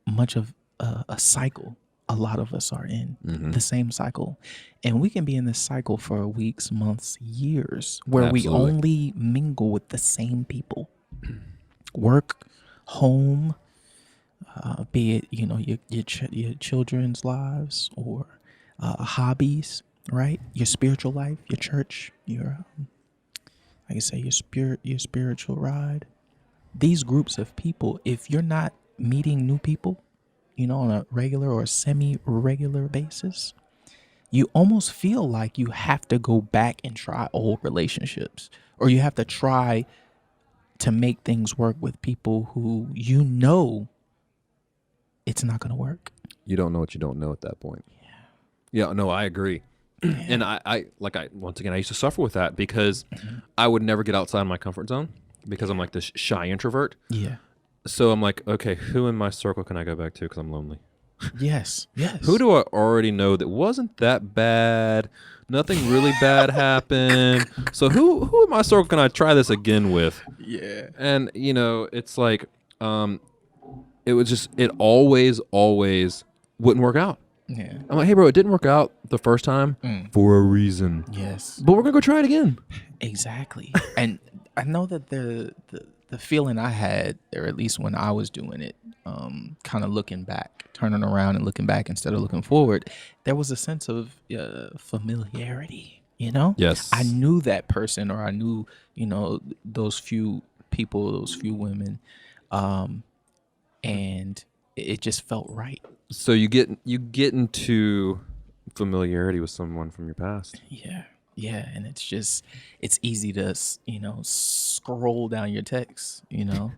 much of a cycle a lot of us are in, the same cycle, and we can be in this cycle for weeks, months, years, where we only mingle with the same people, work, home, be it your children's lives or hobbies, right? Your spiritual life, your church, your like I say, your spiritual ride. These groups of people, if you're not meeting new people, on a regular or semi-regular basis, you almost feel like you have to go back and try old relationships, or you have to try to make things work with people who it's not going to work. You don't know what you don't know at that point. Yeah, no, I agree. And once again, I used to suffer with that because I would never get outside my comfort zone because I'm like this shy introvert. Yeah. So I'm like, okay, who in my circle can I go back to because I'm lonely? Yes. Who do I already know that wasn't that bad? Nothing really bad happened. So who in my circle can I try this again with? Yeah. And it's like, it always wouldn't work out. Yeah. I'm like, hey, bro, it didn't work out the first time for a reason. Yes. But we're going to go try it again. Exactly. And I know that the feeling I had, or at least when I was doing it, kind of looking back, turning around and looking back instead of looking forward, there was a sense of familiarity, Yes. I knew that person, or I knew, those few people, those few women, and it just felt right. So you get into familiarity with someone from your past. Yeah, and it's easy to scroll down your text, and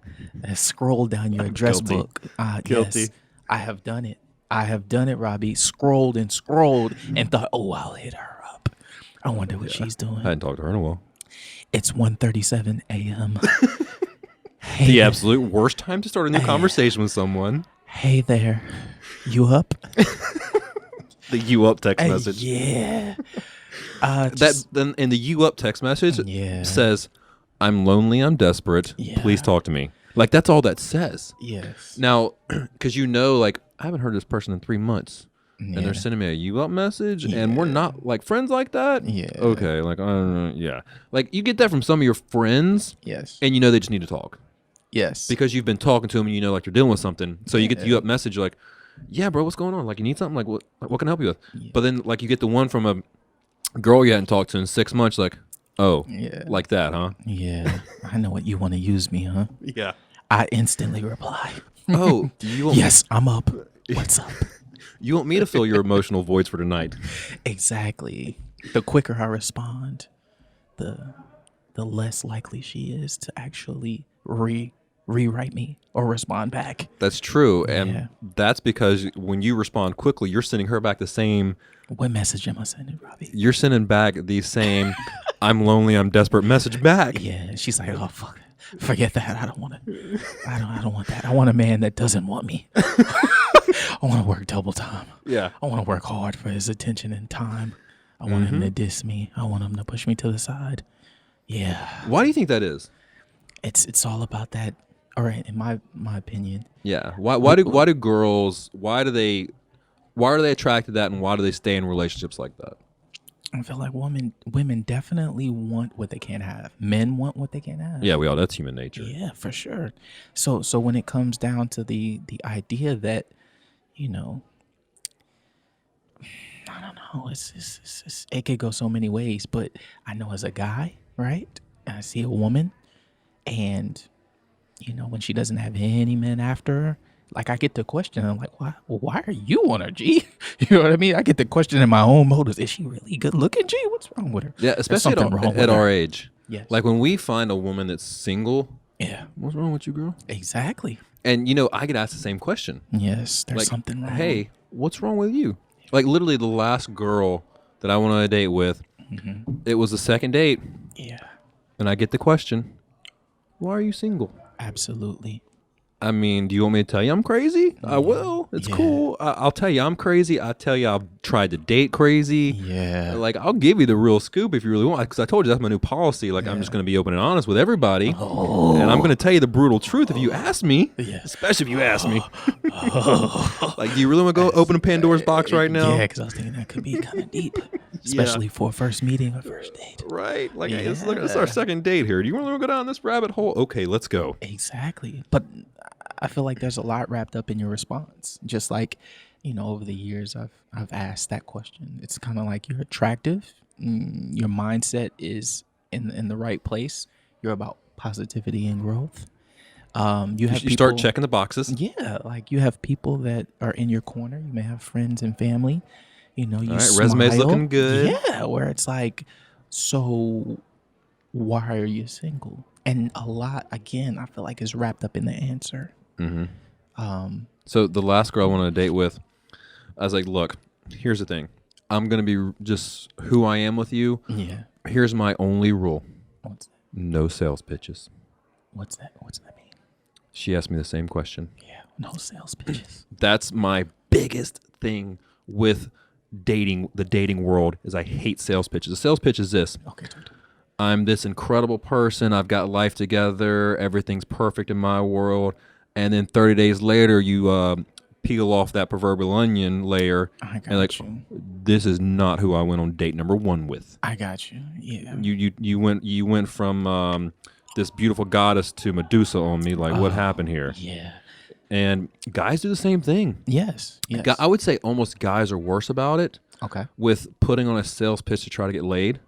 scroll down your address book. Guilty. Yes, I have done it, Robby. Scrolled and thought, oh, I'll hit her up. I wonder what she's doing. I hadn't talked to her in a while. It's 1:37 a.m. The absolute worst time to start a new conversation with someone. Hey there, you up? The you up text message. Yeah. Then in the you up text message says, I'm lonely, I'm desperate, please talk to me. Like, that's all that says. Yes. Now, because like, I haven't heard this person in 3 months, and they're sending me a you up message, and we're not like friends like that. Yeah. Okay. Like, yeah. Like, you get that from some of your friends. Yes. And they just need to talk. Yes. Because you've been talking to them, and like they're dealing with something. So you get the you up message, like, yeah, bro, what's going on? Like, you need something? Like, what can I help you with? Yeah. But then, like, you get the one from a girl you hadn't talked to in 6 months, like, oh, like that, huh? Yeah. I know what you want to use me, huh? Yeah. I instantly reply. Oh, do you want yes, I'm up. What's up? You want me to fill your emotional voids for tonight? Exactly. The quicker I respond, the less likely she is to actually rewrite me or respond back. That's true. And that's because when you respond quickly, you're sending her back the same. What message am I sending, Robby? You're sending back the same I'm lonely, I'm desperate message back. Yeah. She's like, oh, fuck. Forget that. I don't want to. I don't want that. I want a man that doesn't want me. I want to work double time. Yeah. I want to work hard for his attention and time. I want him to diss me. I want him to push me to the side. Yeah. Why do you think that is? It's all about that All right, in my opinion, Yeah. Why do girls why are they attracted to that, and why do they stay in relationships like that? I feel like women definitely want what they can't have. Men want what they can't have. Yeah, that's human nature. Yeah, for sure. So when it comes down to the idea that, you know, I don't know, it could go so many ways. But I know as a guy, right? And I see a woman, and when she doesn't have any men after her, like I get the question, I'm like, why are you on her, G? You know what I mean? I get the question in my own motives. Is she really good looking, G? What's wrong with her? Yeah, There's especially something wrong at with our her. age. Yes. Like when we find a woman that's single, Yeah, what's wrong with you, girl? exactly. And I get asked the same question. Yes, there's Like, something wrong. hey, what's wrong with you? Like literally the last girl that I went on a date with, it was the second date, Yeah, and I get the question, why are you single? absolutely. I mean, do you want me to tell you I'm crazy? I will. It's Yeah. cool. I'll tell you I'm crazy. I'll tell you I've tried to date crazy. Yeah. Like, I'll give you the real scoop if you really want. Because I told you that's my new policy. Like, I'm just going to be open and honest with everybody. Oh. And I'm going to tell you the brutal truth if you ask me. Yeah. Especially if you ask me. Like, do you really want to go open a Pandora's box right now? Yeah, because I was thinking that could be kind of deep, especially for a first meeting or first date. Right? Like, hey, look, it's our second date here. Do you really want to go down this rabbit hole? Okay, let's go. Exactly. But I feel like there's a lot wrapped up in your response. Just like, over the years I've asked that question. It's kind of like you're attractive, your mindset is in the right place. You're about positivity and growth. You start checking the boxes. Yeah, like you have people that are in your corner. You may have friends and family. You All right, smile. resume's looking good. Yeah, where it's like, so why are you single? And a lot, again, I feel like is wrapped up in the answer. So the last girl I went on a date with, I was like, look, here's the thing. I'm going to be just who I am with you. Yeah. Here's my only rule. What's that? No sales pitches. What's that mean? She asked me the same question. Yeah, no sales pitches. That's my biggest thing with dating, the dating world, is I hate sales pitches. The sales pitch is this. Okay. I'm this incredible person. I've got life together. Everything's perfect in my world. And then 30 days later, you peel off that proverbial onion layer. I got and like, you. This is not who I went on date number one with. I got you. Yeah. You went from this beautiful goddess to Medusa on me. Like, what happened here? Yeah. And guys do the same thing. Yes. I would say almost guys are worse about it. Okay. With putting on a sales pitch to try to get laid.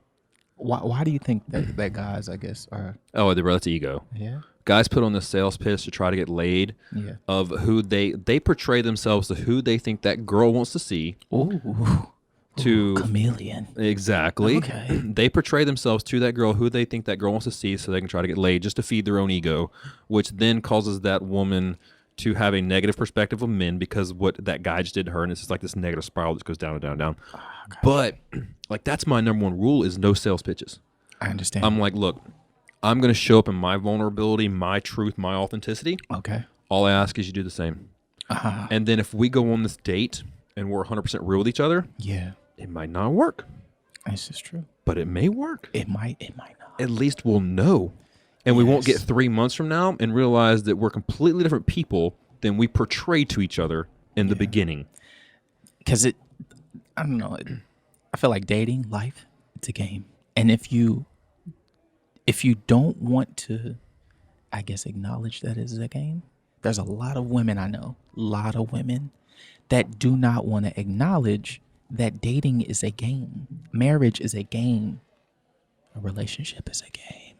Why do you think that guys, I guess, are? Oh, that's ego. Yeah. Guys put on the sales pitch to try to get laid. Yeah. Of who they portray themselves to who they think that girl wants to see. Ooh. To chameleon. Exactly. Okay. They portray themselves to that girl who they think that girl wants to see, so they can try to get laid, just to feed their own ego, which then causes that woman to have a negative perspective of men because what that guy just did to her, and it's just like this negative spiral that goes down and down and down. But like, that's my number one rule, is no sales pitches. I understand. I'm like, look, I'm going to show up in my vulnerability, my truth, my authenticity. Okay. All I ask is you do the same. And then if we go on this date and we're 100% real with each other, yeah, it might not work. This is true. But it may work. It might not. At least we'll know. And we won't get 3 months from now and realize that we're completely different people than we portray to each other in the beginning. Because I don't know. I feel like dating, life, it's a game. And if you don't want to, I guess, acknowledge that it's a game, there's a lot of women I know, that do not want to acknowledge that dating is a game. Marriage is a game. A relationship is a game.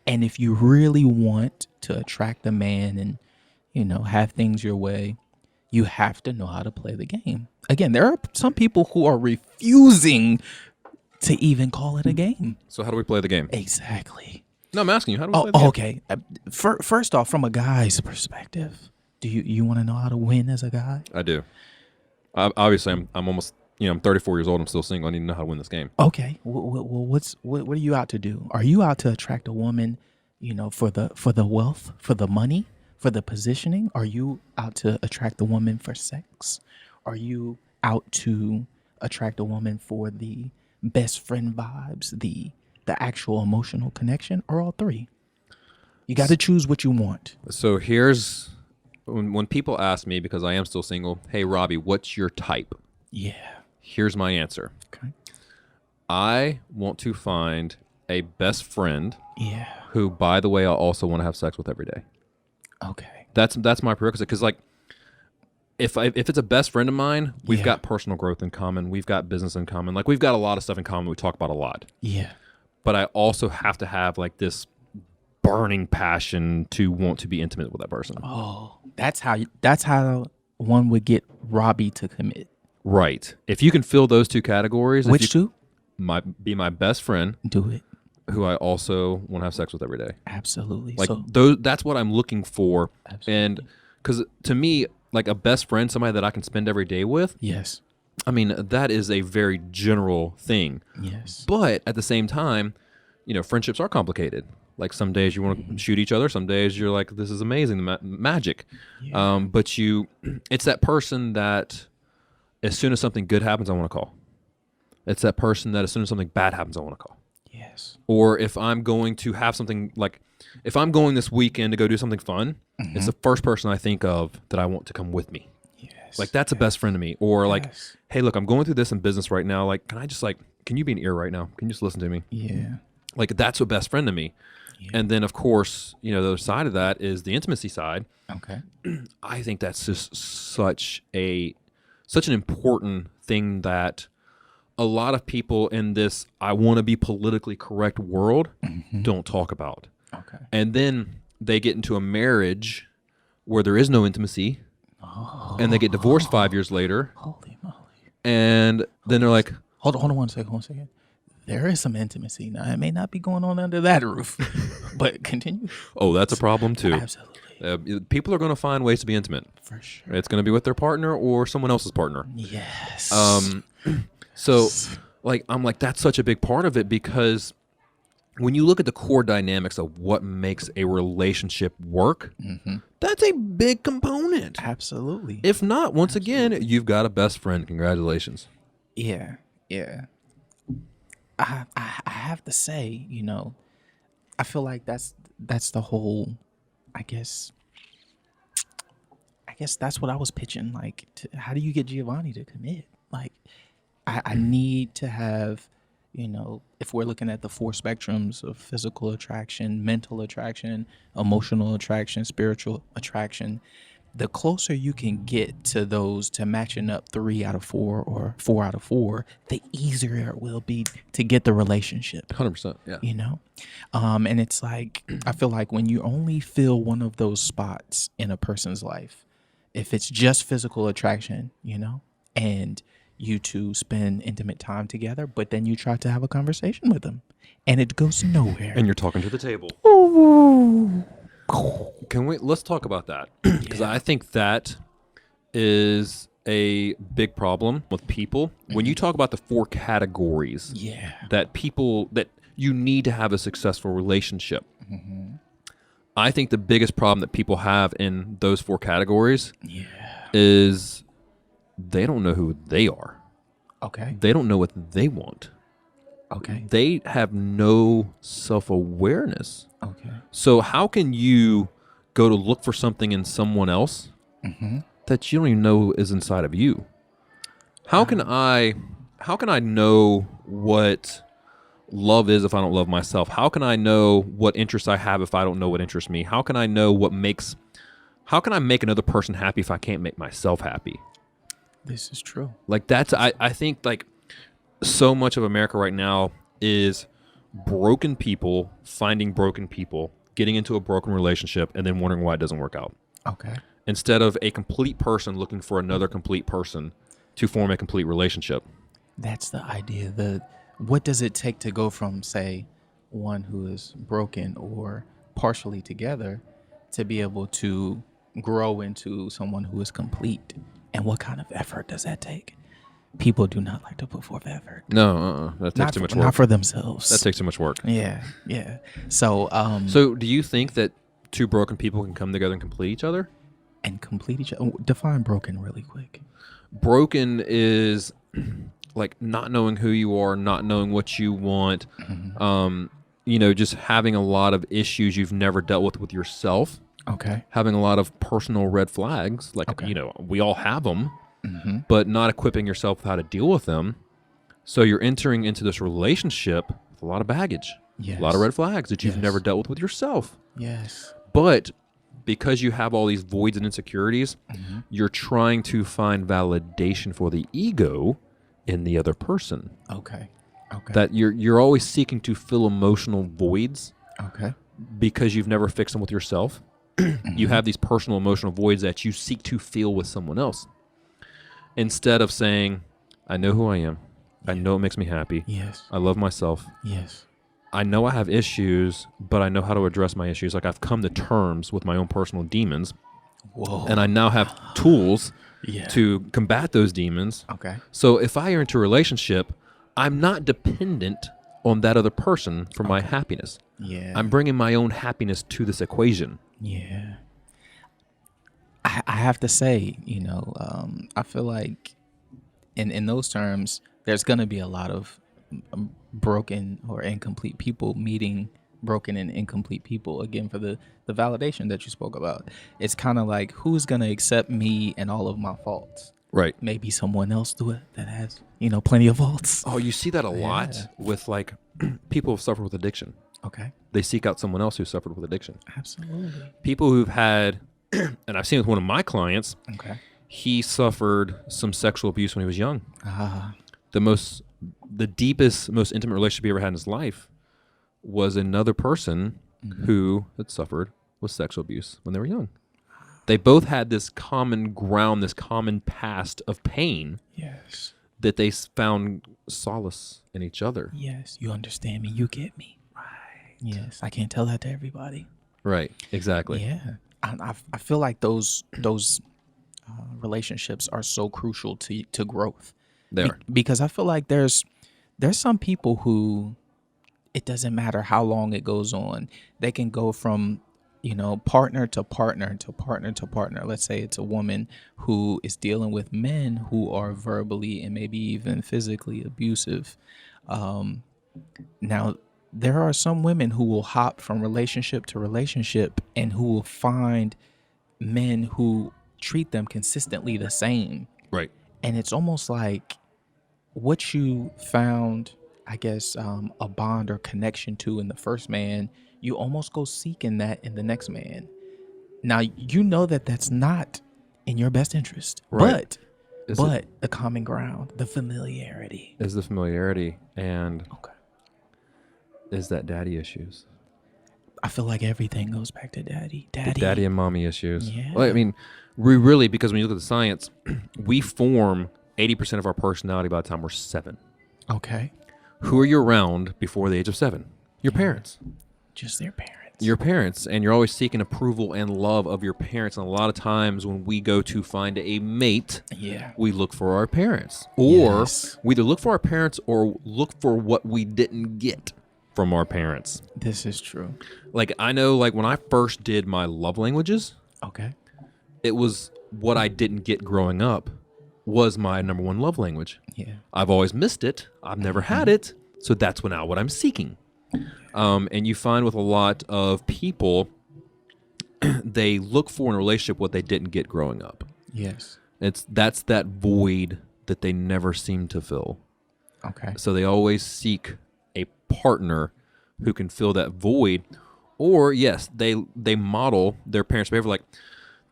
And if you really want to attract a man and, have things your way, you have to know how to play the game. Again, there are some people who are refusing to even call it a game. So how do we play the game? Exactly. No, I'm asking you, how do we play the game? Okay. First off, from a guy's perspective, do you want to know how to win as a guy? I do. Obviously, I'm almost, I'm 34 years old. I'm still single. I need to know how to win this game. Okay. Well, what are you out to do? Are you out to attract a woman, for the wealth, for the money, for the positioning? Are you out to attract a woman for sex? Are you out to attract a woman for the best friend vibes, the actual emotional connection, or all three? You got to choose what you want. So here's when people ask me, because I am still single, hey, Robby, what's your type? Yeah. Here's my answer. Okay. I want to find a best friend Yeah. who, by the way, I also want to have sex with every day. Okay. That's my prerequisite, because like if it's a best friend of mine, we've got personal growth in common, we've got business in common, like we've got a lot of stuff in common we talk about a lot. Yeah. But I also have to have like this burning passion to want to be intimate with that person. Oh, that's how one would get Robby to commit. Right. If you can fill those two categories, Which two? Be my best friend, Do it. who I also want to have sex with every day. Absolutely. Like So, that's what I'm looking for. absolutely. And because to me, like a best friend, somebody that I can spend every day with, Yes. I mean, that is a very general thing. Yes. But at the same time, friendships are complicated. Like some days you want to shoot each other. Some days you're like, this is amazing, magic. Yeah. But it's that person that as soon as something good happens, I want to call. It's that person that as soon as something bad happens, I want to call. Yes. Or if I'm going to have something like, if I'm going this weekend to go do something fun, it's the first person I think of that I want to come with me. Yes. Like that's a best friend to me. Or like, Yes. hey, look, I'm going through this in business right now. Like, can you be an ear right now? Can you just listen to me? Yeah. Like that's a best friend to me. Yeah. And then of course, the other side of that is the intimacy side. Okay. I think that's just such an important thing that a lot of people in this I want to be politically correct world don't talk about. Okay. And then they get into a marriage where there is no intimacy, and they get divorced 5 years later, Holy moly. and then they're like, Hold on 1 second. There is some intimacy. Now, it may not be going on under that roof, but continue. oh, that's a problem too. Absolutely. People are going to find ways to be intimate. For sure. It's going to be with their partner or someone else's partner. Yes. So, like, I'm like, that's such a big part of it, because when you look at the core dynamics of what makes a relationship work, that's a big component. Absolutely. If not, once again, you've got a best friend. Congratulations. Yeah. I have to say, I feel like that's the whole. I guess that's what I was pitching. Like, how do you get Gievanty to commit? Like, I need to have, if we're looking at the 4 spectrums of physical attraction, mental attraction, emotional attraction, spiritual attraction, the closer you can get to those, to matching up 3 out of 4 or 4 out of 4, the easier it will be to get the relationship. 100%. Yeah. And it's like, I feel like when you only fill one of those spots in a person's life, if it's just physical attraction, and you two spend intimate time together, but then you try to have a conversation with them and it goes nowhere. And you're talking to the table. Let's talk about that, because I think that is a big problem with people. When you talk about the 4 categories that you need to have a successful relationship, I think the biggest problem that people have in those 4 categories is they don't know who they are. Okay. They don't know what they want. Okay. They have no self-awareness. Okay. So how can you go to look for something in someone else that you don't even know is inside of you? How can I know what love is if I don't love myself? How can I know what interests I have if I don't know what interests me? How can I know how can I make another person happy if I can't make myself happy? This is true. Like I think like so much of America right now is broken people finding broken people, getting into a broken relationship, and then wondering why it doesn't work out. Okay. Instead of a complete person looking for another complete person to form a complete relationship. That's the idea. What does it take to go from, say, one who is broken or partially together to be able to grow into someone who is complete? And what kind of effort does that take? People do not like to put forth effort. No, that takes too much work. Not for themselves. That takes too much work. Yeah. So do you think that 2 broken people can come together and complete each other? And complete each other? Define broken really quick. Broken is like not knowing who you are, not knowing what you want, just having a lot of issues you've never dealt with yourself, Okay. having a lot of personal red flags, like, Okay. we all have them, Mm-hmm. but not equipping yourself with how to deal with them. So you're entering into this relationship with a lot of baggage, Yes. a lot of red flags that you've Yes. never dealt with yourself. Yes. But because you have all these voids and insecurities, Mm-hmm. you're trying to find validation for the ego in the other person. Okay. Okay. That you're always seeking to fill emotional voids Okay. because you've never fixed them with yourself. You have these personal emotional voids that you seek to fill with someone else. Instead of saying, I know who I am. I know it makes me happy. Yes. I love myself. Yes. I know I have issues, but I know how to address my issues. Like, I've come to terms with my own personal demons, Whoa. and I now have tools Yeah. to combat those demons. Okay. So if I enter a relationship, I'm not dependent on that other person for my happiness. Yeah. I'm bringing my own happiness to this equation. Yeah. I have to say, I feel like in those terms, there's going to be a lot of broken or incomplete people meeting broken and incomplete people again for the validation that you spoke about. It's kind of like, who's going to accept me and all of my faults? Right. Maybe someone else do it that has, plenty of faults. Oh, you see that a lot Yeah. with like people who suffer with addiction. Okay. They seek out someone else who suffered with addiction. Absolutely. People who've had, and I've seen with one of my clients, Okay. he suffered some sexual abuse when he was young. Ah. The deepest, most intimate relationship he ever had in his life was another person who had suffered with sexual abuse when they were young. They both had this common ground, this common past of pain Yes. that they found solace in each other. Yes. You understand me. You get me. Right. Yes. I can't tell that to everybody. Right. Exactly. Yeah. I feel like those relationships are so crucial to growth. There. Because I feel like there's some people who, it doesn't matter how long it goes on, they can go from partner to partner to partner to partner. Let's say it's a woman who is dealing with men who are verbally and maybe even physically abusive. Now, there are some women who will hop from relationship to relationship and who will find men who treat them consistently the same. Right. And it's almost like what you found, I guess, a bond or connection to in the first man, you almost go seeking that in the next man. Now, you know that that's not in your best interest, Right. but the common ground, the familiarity. Is the familiarity and Okay. is that daddy issues? I feel like everything goes back to daddy. The daddy and mommy issues. Yeah. Well, I mean, we really, because when you look at the science, we form 80% of our personality by the time we're 7. Okay. Who are you around before the age of 7? Your parents. Just their parents. Your parents. And you're always seeking approval and love of your parents. And a lot of times when we go to find a mate, Yeah. we look for our parents. Or Yes. we either look for our parents or look for what we didn't get from our parents. This is true. Like, I know, like, when I first did my love languages, Okay. it was what I didn't get growing up was my number one love language. Yeah. I've always missed it. I've never had it. So that's now what I'm seeking. And you find with a lot of people, they look for in a relationship what they didn't get growing up. Yes. That's that void that they never seem to fill. Okay. So they always seek a partner who can fill that void. Or yes, they model their parents' behavior like,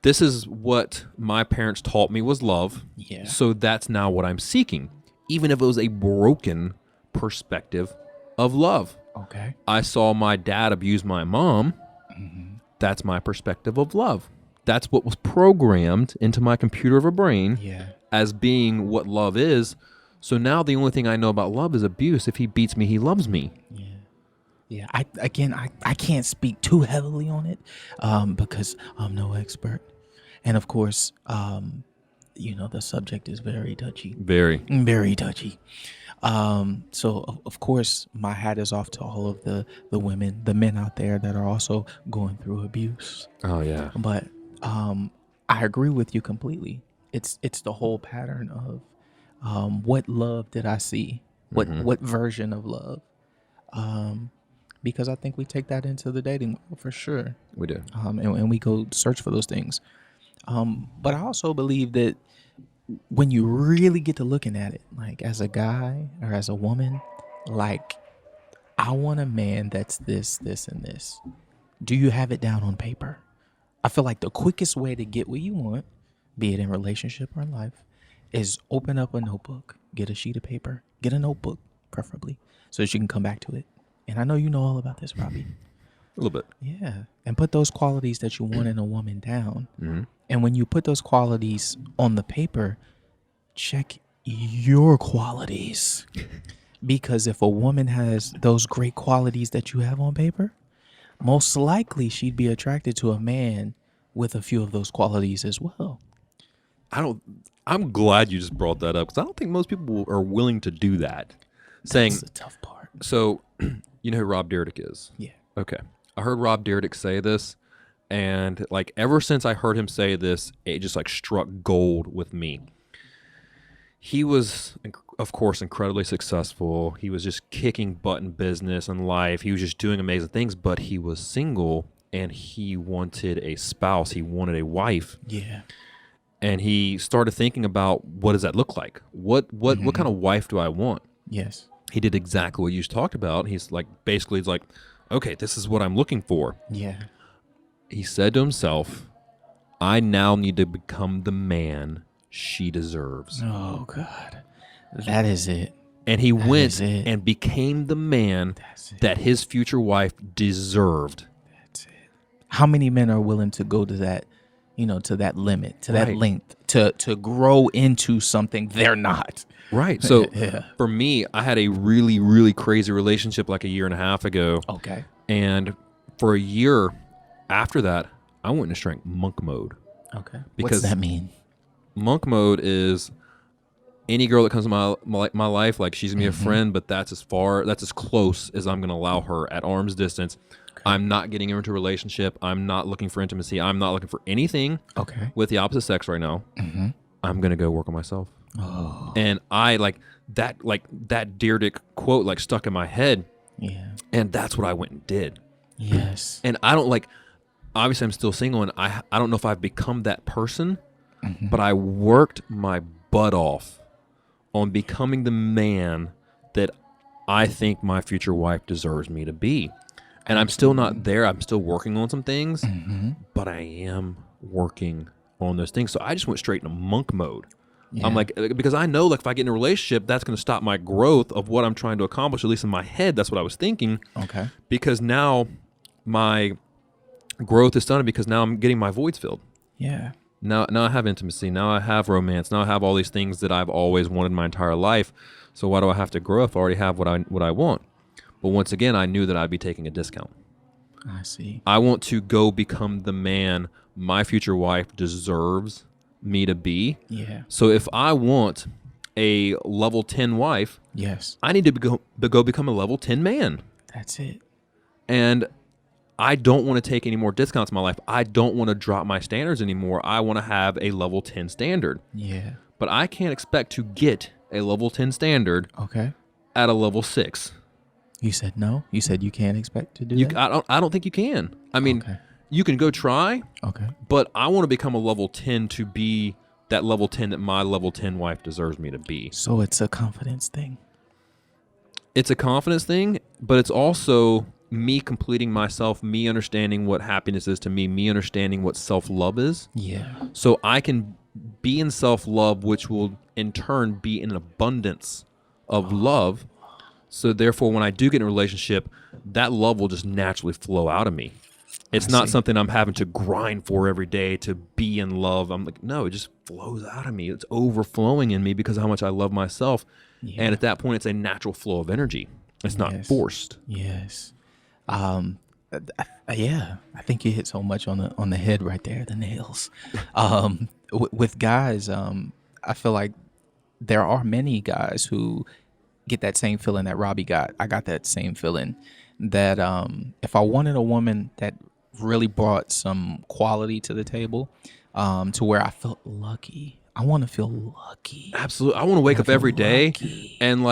this is what my parents taught me was love. Yeah. So that's now what I'm seeking, even if it was a broken perspective of love. Okay. I saw my dad abuse my mom. That's my perspective of love. That's what was programmed into my computer of a brain Yeah. as being what love is. So now the only thing I know about love is abuse. If he beats me, he loves me. Yeah. Yeah. I can't speak too heavily on it because I'm no expert. And of course, the subject is very touchy. Very. Very touchy. So of course my hat is off to all of the women, the men out there that are also going through abuse. Oh, yeah. But I agree with you completely. It's the whole pattern of what love did I see? What version of love? because I think we take that into the dating world for sure. We do. And we go search for those things. But I also believe that when you really get to looking at it, like as a guy or as a woman, like I want a man that's this, this, and this. Do you have it down on paper? I feel like the quickest way to get what you want, be it in relationship or in life, is open up a notebook, get a sheet of paper, get a notebook, preferably, so that you can come back to it. And I know you know all about this, Robby. A little bit. Yeah. And put those qualities that you want in a woman down. Mm-hmm. And when you put those qualities on the paper, check your qualities. Because if a woman has those great qualities that you have on paper, most likely she'd be attracted to a man with a few of those qualities as well. I'm glad you just brought that up, because I don't think most people are willing to do that. Saying, That's the tough part. so you know who Rob Dyrdek is? Yeah. Okay. I heard Rob Dyrdek say this, and like ever since I heard him say this, it just like struck gold with me. He was, of course, incredibly successful. He was just kicking butt in business and life. He was just doing amazing things, but he was single and he wanted a spouse. He wanted a wife. Yeah. And he started thinking about, what does that look like? What kind of wife do I want? Yes. He did exactly what you just talked about. He's like, okay, this is what I'm looking for. Yeah. He said to himself, I now need to become the man she deserves. Oh, God. That is it. And he went is it. and became the man that his future wife deserved. That's it. How many men are willing to go to that, to that limit, to that Right. length, to grow into something they're not? Right. So Yeah. for me, I had a really, really crazy relationship like a year and a half ago. Okay. And for a year after that, I went into strength monk mode. Okay. Because What's that mean? Monk mode is any girl that comes to my life, like she's gonna be a friend, but that's as close as I'm gonna allow her at arm's distance. Okay. I'm not getting her into a relationship. I'm not looking for intimacy. I'm not looking for anything with the opposite sex right now. Mm-hmm. I'm gonna go work on myself. Oh. And I that Dyrdek quote like stuck in my head. Yeah. And that's what I went and did. Yes. And I don't obviously I'm still single, and I don't know if I've become that person, but I worked my butt off on becoming the man that I think my future wife deserves me to be. And I'm still not there. I'm still working on some things, but I am working on those things. So I just went straight into monk mode. Yeah. I'm like, because I know if I get in a relationship, that's going to stop my growth of what I'm trying to accomplish. At least in my head, that's what I was thinking. Okay. Because now my growth is stunted, because now I'm getting my voids filled. Yeah. Now I have intimacy. Now I have romance. Now I have all these things that I've always wanted my entire life. So why do I have to grow if I already have what I want? But once again, I knew that I'd be taking a discount. I see. I want to go become the man my future wife deserves me to be. Yeah. So if I want a level 10 wife, yes, I need to go become a level 10 man. That's it. And I don't want to take any more discounts in my life. I don't want to drop my standards anymore. I want to have a level 10 standard. Yeah. But I can't expect to get a level 10 standard at a level 6. You said no? You said you can't expect to do that? I don't think you can. I mean, you can go try. Okay. But I want to become a level 10 to be that level 10 that my level 10 wife deserves me to be. So it's a confidence thing. It's a confidence thing, but it's also me completing myself, me understanding what happiness is to me understanding what self-love is. Yeah. So I can be in self-love, which will in turn be in an abundance of love. So therefore, when I do get in a relationship, that love will just naturally flow out of me. It's not something I'm having to grind for every day to be in love. I'm like, no, it just flows out of me. It's overflowing in me because of how much I love myself. Yeah. And at that point, it's a natural flow of energy. It's not forced. Yes. Yeah, I think you hit so much on the head right there, the nails. With guys, I feel like there are many guys who get that same feeling that Robby got. I got that same feeling that if I wanted a woman that really brought some quality to the table, to where I felt lucky. I want to feel lucky. Absolutely. I want to wake up every day and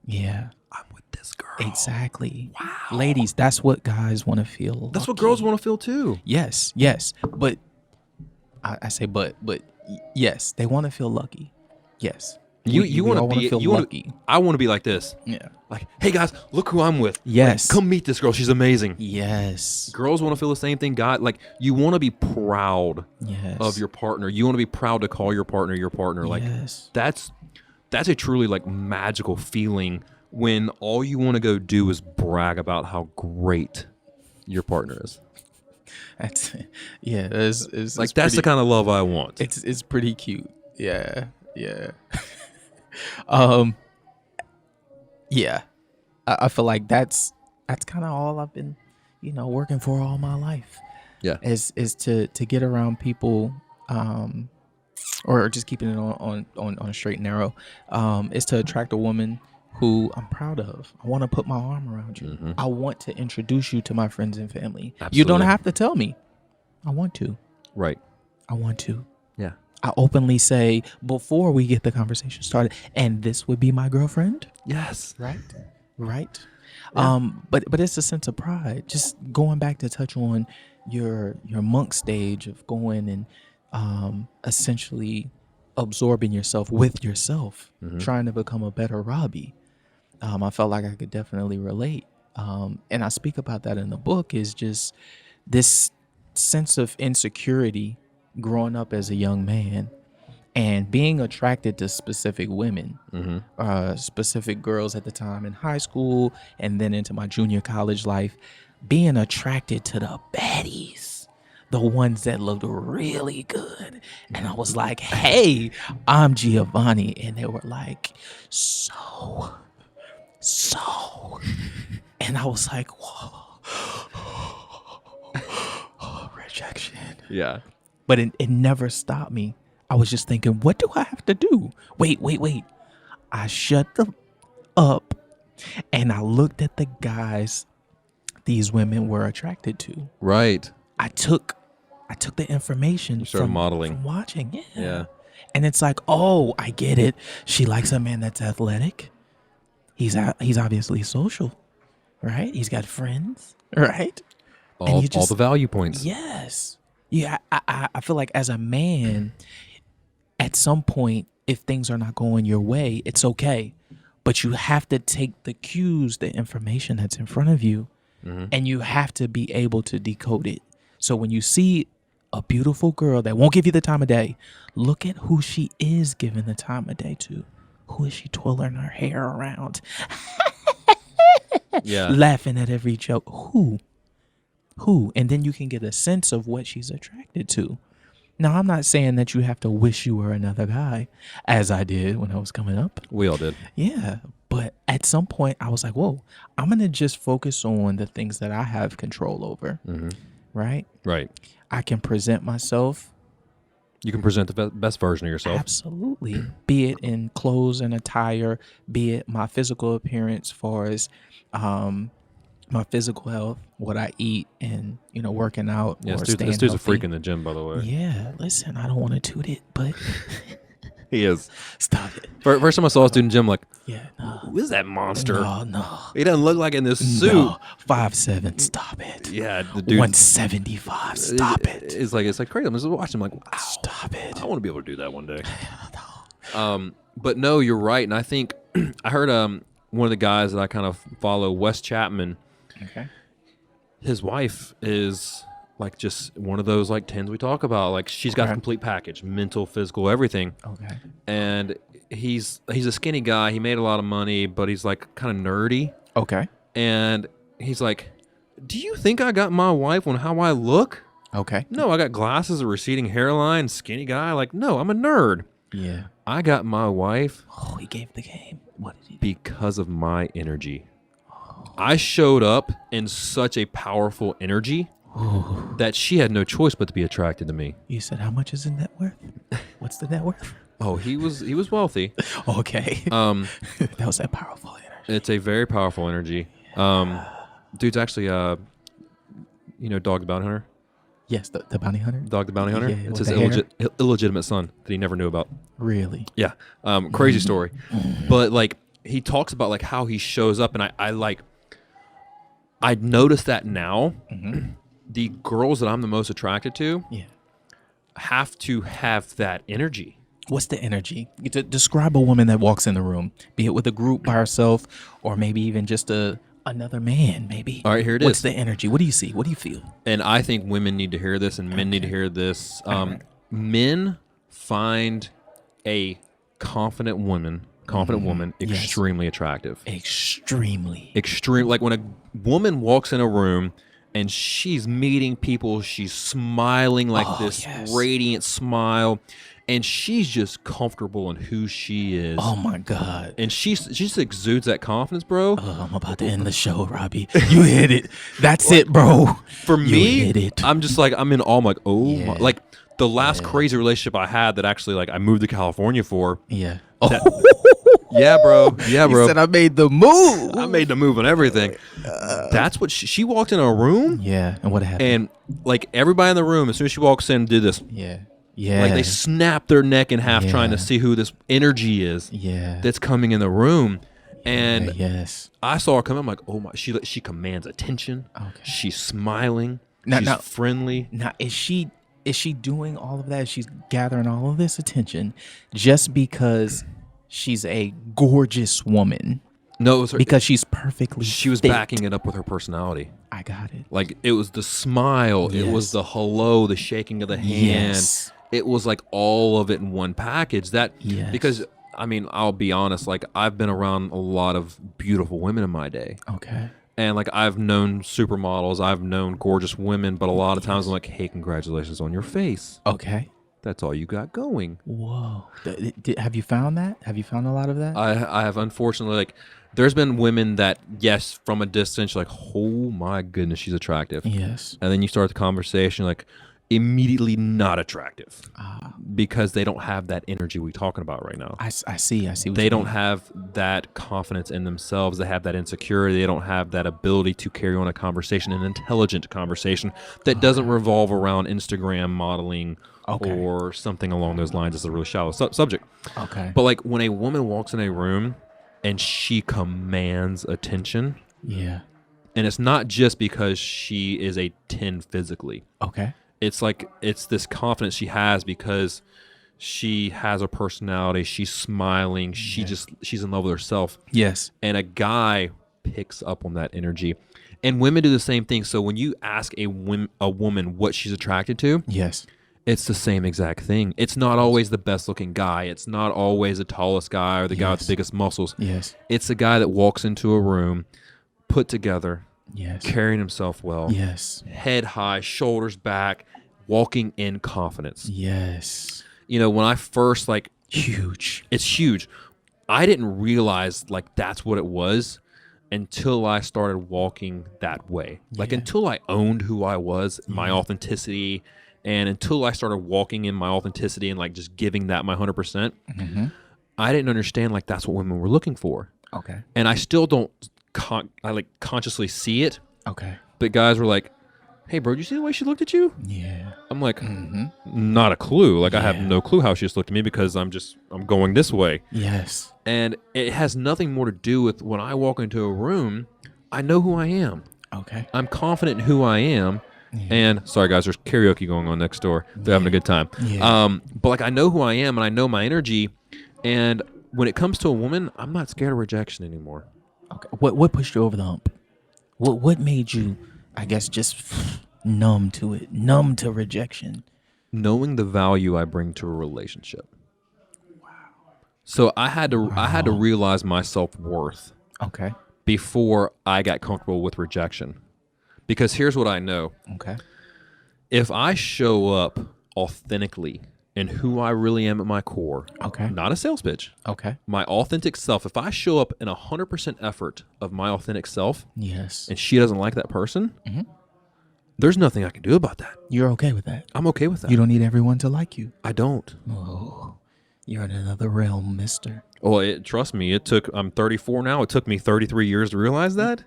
yeah, I'm with this Yes, girl. Exactly. Wow. Ladies, that's what guys want to feel. That's what lucky. girls want to feel too. Yes. But I say yes, they want to feel lucky. Yes. You want to wanna be feel lucky. I want to be like this. Yeah. Like, hey guys, look who I'm with. Yes. Like, come meet this girl. She's amazing. Yes. Girls want to feel the same thing. God, like you want to be proud Yes. of your partner. You want to be proud to call your partner your partner. Like Yes. that's a truly like magical feeling when all you want to go do is brag about how great your partner is. That's yeah. It's Like that's the kind of love I want. It's pretty cute. Yeah. Yeah. um. Yeah. I feel like that's kind of all I've been, working for all my life. Yeah. Is to get around people, or just keeping it on a straight and narrow, is to attract a woman who I'm proud of. I want to put my arm around you. Mm-hmm. I want to introduce you to my friends and family. Absolutely. You don't have to tell me. I want to. Right. I want to. Yeah. I openly say before we get the conversation started, and this would be my girlfriend. Yes. Right. Yeah. But it's a sense of pride. Just going back to touch on your monk stage of going and essentially absorbing yourself with yourself, Mm-hmm. trying to become a better Robby. I felt like I could definitely relate. And I speak about that in the book, is just this sense of insecurity growing up as a young man and being attracted to specific women, Mm-hmm. specific girls at the time in high school and then into my junior college life, being attracted to the baddies, the ones that looked really good. And I was like, hey, I'm Gievanty. And they were like, so. And I was like, whoa, rejection. Yeah. But it never stopped me. I was just thinking, what do I have to do? Wait. I shut them up and I looked at the guys these women were attracted to. Right. I took the information started modeling. from watching. Yeah. And it's like, oh, I get it. She likes a man that's athletic. He's obviously social, right? He's got friends, right? All the value points. Yes. Yeah, I feel like as a man, at some point, if things are not going your way, it's okay. But you have to take the cues, the information that's in front of you, and you have to be able to decode it. So when you see a beautiful girl that won't give you the time of day, look at who she is giving the time of day to. Who is she twirling her hair around? Yeah. Laughing at every joke. Who? And then you can get a sense of what she's attracted to. Now, I'm not saying that you have to wish you were another guy, as I did when I was coming up. We all did. Yeah. But at some point, I was like, whoa, I'm going to just focus on the things that I have control over. Right? Right. I can present myself. You can present the best version of yourself. Absolutely. Be it in clothes and attire, be it my physical appearance, far as my physical health, what I eat, and working out. Yeah, or this staying dude's a healthy. freak in the gym, by the way. Yeah, listen, I don't want to toot it, but He is. stop it. First time I saw this dude in the gym, like, Yeah, no, who is that monster? no, He doesn't look like in this suit. no. 5'7", stop it. Yeah, the dude. 175, stop it. It's like crazy. I'm just watching. I'm like, wow. Stop it. I want to be able to do that one day. But no, you're right. And I think I heard one of the guys that I kind of follow, Wes Chapman. Okay. His wife is like just one of those like 10s we talk about. Like she's got the complete package, mental, physical, everything. Okay. And he's a skinny guy. He made a lot of money, but he's like kind of nerdy. Okay. And he's like, "Do you think I got my wife on how I look? Okay. No, I got glasses, a receding hairline, skinny guy. Like, no, I'm a nerd. Yeah. I got my wife Oh, he gave the game. What did he do? because of my energy. I showed up in such a powerful energy that she had no choice but to be attracted to me." You said, how much is the net worth? What's the net worth? Oh, he was wealthy. Okay. That was that powerful energy. It's a very powerful energy. Dude's actually Dog the Bounty Hunter. Yes, the bounty hunter. Dog the Bounty Hunter. Yeah, It's with his the illegitimate son that he never knew about. Really? Yeah. Crazy story. But like he talks about like how he shows up, and I notice that now. The girls that I'm the most attracted to have to have that energy. What's the energy? Describe a woman that walks in the room, be it with a group, by herself, or maybe even just another man, maybe. All right, here it What's is. the energy? What do you see? What do you feel? And I think women need to hear this, and men need to hear this. Men find a confident woman extremely attractive. Extremely. Extreme. Like when a woman walks in a room and she's meeting people, she's smiling like this radiant smile, and she's just comfortable in who she is. Oh my God. And she just exudes that confidence, bro. Oh, I'm about to end the show, Robby. You hit it. That's it, bro. For me, hit it. I'm just like, I'm in awe. I'm like, oh my, like the last crazy relationship I had that actually like I moved to California for. Yeah. Yeah, bro. Yeah, bro. You said I made the move. I made the move on everything. That's what she walked in a room. Yeah. And what happened? And like everybody in the room, as soon as she walks in, did this. Yeah. Yeah. Like they snap their neck in half trying to see who this energy is. Yeah. That's coming in the room. And yes. I saw her come in. I'm like, oh my, she commands attention. Okay. She's smiling. She's friendly. Now, is she doing all of that? She's gathering all of this attention just because she's a gorgeous woman? No, it was her, because she's perfectly She was fit. backing it up with her personality. I got it. Like it was the smile. Yes. It was the hello, the shaking of the hand. Yes. It was like all of it in one package. Because I mean, I'll be honest, like I've been around a lot of beautiful women in my day. Okay. And like I've known supermodels, I've known gorgeous women, but a lot of times I'm like, hey, congratulations on your face. Okay. That's all you got going. Whoa. Have you found that? Have you found a lot of that? I have, unfortunately, like there's been women that, yes, from a distance, you're like, oh my goodness, she's attractive. Yes. And then you start the conversation, like immediately not attractive because they don't have that energy we're talking about right now. I see. What they don't have that confidence in themselves. They have that insecurity. They don't have that ability to carry on a conversation, an intelligent conversation that doesn't revolve around Instagram modeling or something along those lines. It's a really shallow subject. Okay. But like when a woman walks in a room and she commands attention. Yeah. And it's not just because she is a 10 physically. Okay. It's like, it's this confidence she has because she has a personality. She's smiling. She's in love with herself. Yes. And a guy picks up on that energy. And women do the same thing. So when you ask a woman what she's attracted to, yes, it's the same exact thing. It's not always the best looking guy. It's not always the tallest guy or the guy with the biggest muscles. Yes. It's the guy that walks into a room, put together, yes, carrying himself well, yes, head high, shoulders back, walking in confidence. Yes. You know, when I first huge. It's huge. I didn't realize like that's what it was until I started walking that way. Like until I owned who I was, my authenticity, and until I started walking in my authenticity and like just giving that my 100%, I didn't understand like that's what women were looking for. Okay. And I still don't consciously see it. Okay. But guys were like, hey, bro, did you see the way she looked at you? Yeah. I'm like, not a clue. Like, I have no clue how she just looked at me because I'm going this way. Yes. And it has nothing more to do with when I walk into a room, I know who I am. Okay. I'm confident in who I am. Yeah. And sorry, guys, there's karaoke going on next door. They're having a good time. Yeah. But like, I know who I am and I know my energy. And when it comes to a woman, I'm not scared of rejection anymore. Okay. What pushed you over the hump? What made you, I guess, just numb to it, numb to rejection? Knowing the value I bring to a relationship. Wow. So I had to realize my self-worth. Okay. Before I got comfortable with rejection. Because here's what I know. Okay. If I show up authentically in who I really am at my core, not a sales pitch. Okay. My authentic self, if I show up in 100% effort of my authentic self, yes, and she doesn't like that person, there's nothing I can do about that. You're okay with that? I'm okay with that. You don't need everyone to like you? I don't. Oh, you're in another realm, mister. Well, trust me, I'm 34 now. It took me 33 years to realize that.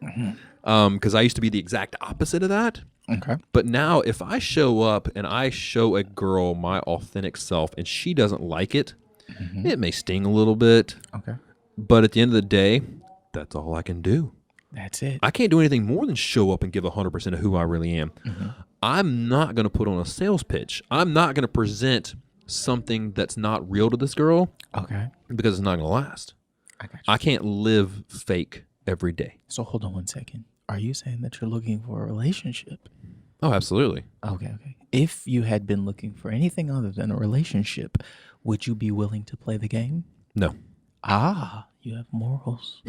Because I used to be the exact opposite of that. Okay. But now if I show up and I show a girl my authentic self and she doesn't like it, it may sting a little bit. Okay. But at the end of the day, that's all I can do. That's it. I can't do anything more than show up and give 100% of who I really am. Mm-hmm. I'm not going to put on a sales pitch. I'm not going to present something that's not real to this girl. Okay. Because it's not going to last. I got you. I can't live fake every day. So hold on one second. Are you saying that you're looking for a relationship? Oh, absolutely. Okay. If you had been looking for anything other than a relationship, would you be willing to play the game? No. You have morals.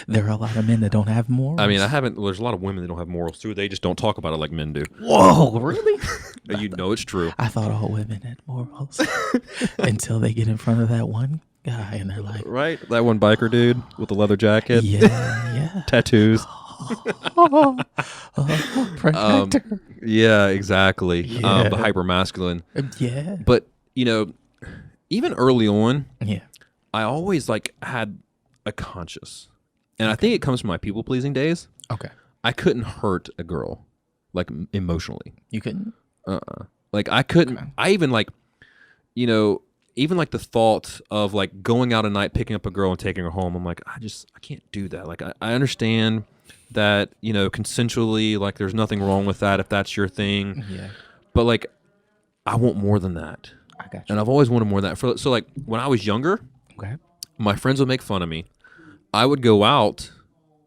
There are a lot of men that don't have morals. I mean, there's a lot of women that don't have morals too. They just don't talk about it like men do. Whoa, really? You know it's true. I thought all women had morals until they get in front of that one guy and they're like, right? That one biker dude with the leather jacket. Yeah. Tattoos. Protector. Yeah, exactly. Yeah. The hyper masculine. Yeah. But, even early on, Yeah. I always had a conscience. And I think it comes from my people pleasing days. Okay. I couldn't hurt a girl, emotionally. You couldn't? I couldn't. Okay. I even even the thought of going out at night, picking up a girl and taking her home. I'm like, I can't do that. I understand that, consensually, there's nothing wrong with that if that's your thing. Yeah. But I want more than that. I got you. And I've always wanted more than that. So when I was younger, Okay. my friends would make fun of me. I would go out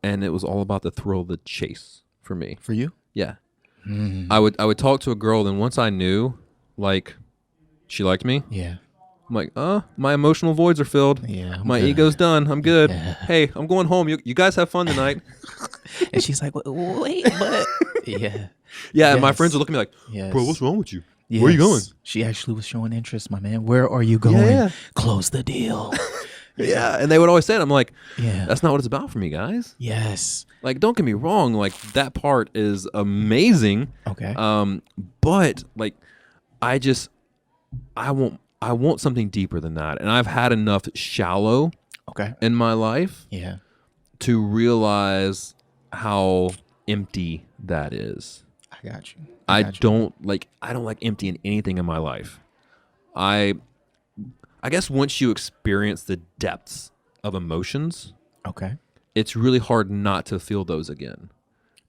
and it was all about the thrill of the chase for me. For you? Yeah. Mm. I would talk to a girl, then once I knew she liked me, Yeah. I'm like, my emotional voids are filled. Yeah. I'm My good. ego's done. I'm good. Yeah. Hey, I'm going home. You guys have fun tonight. And she's like, wait, but yeah. Yeah, and my Yes. friends would look at me like, Yes. bro, what's wrong with you? Where are you going? She actually was showing interest, my man. Where are you going? Yeah. Close the deal. Yeah, and they would always say it. I'm like, Yeah. that's not what it's about for me, guys. Yes. Don't get me wrong. That part is amazing. Okay. But I want something deeper than that. And I've had enough shallow Okay. in my life Yeah. to realize how empty that is. I got you. I got you. don't like emptying anything in my life. I guess once you experience the depths of emotions, Okay. it's really hard not to feel those again.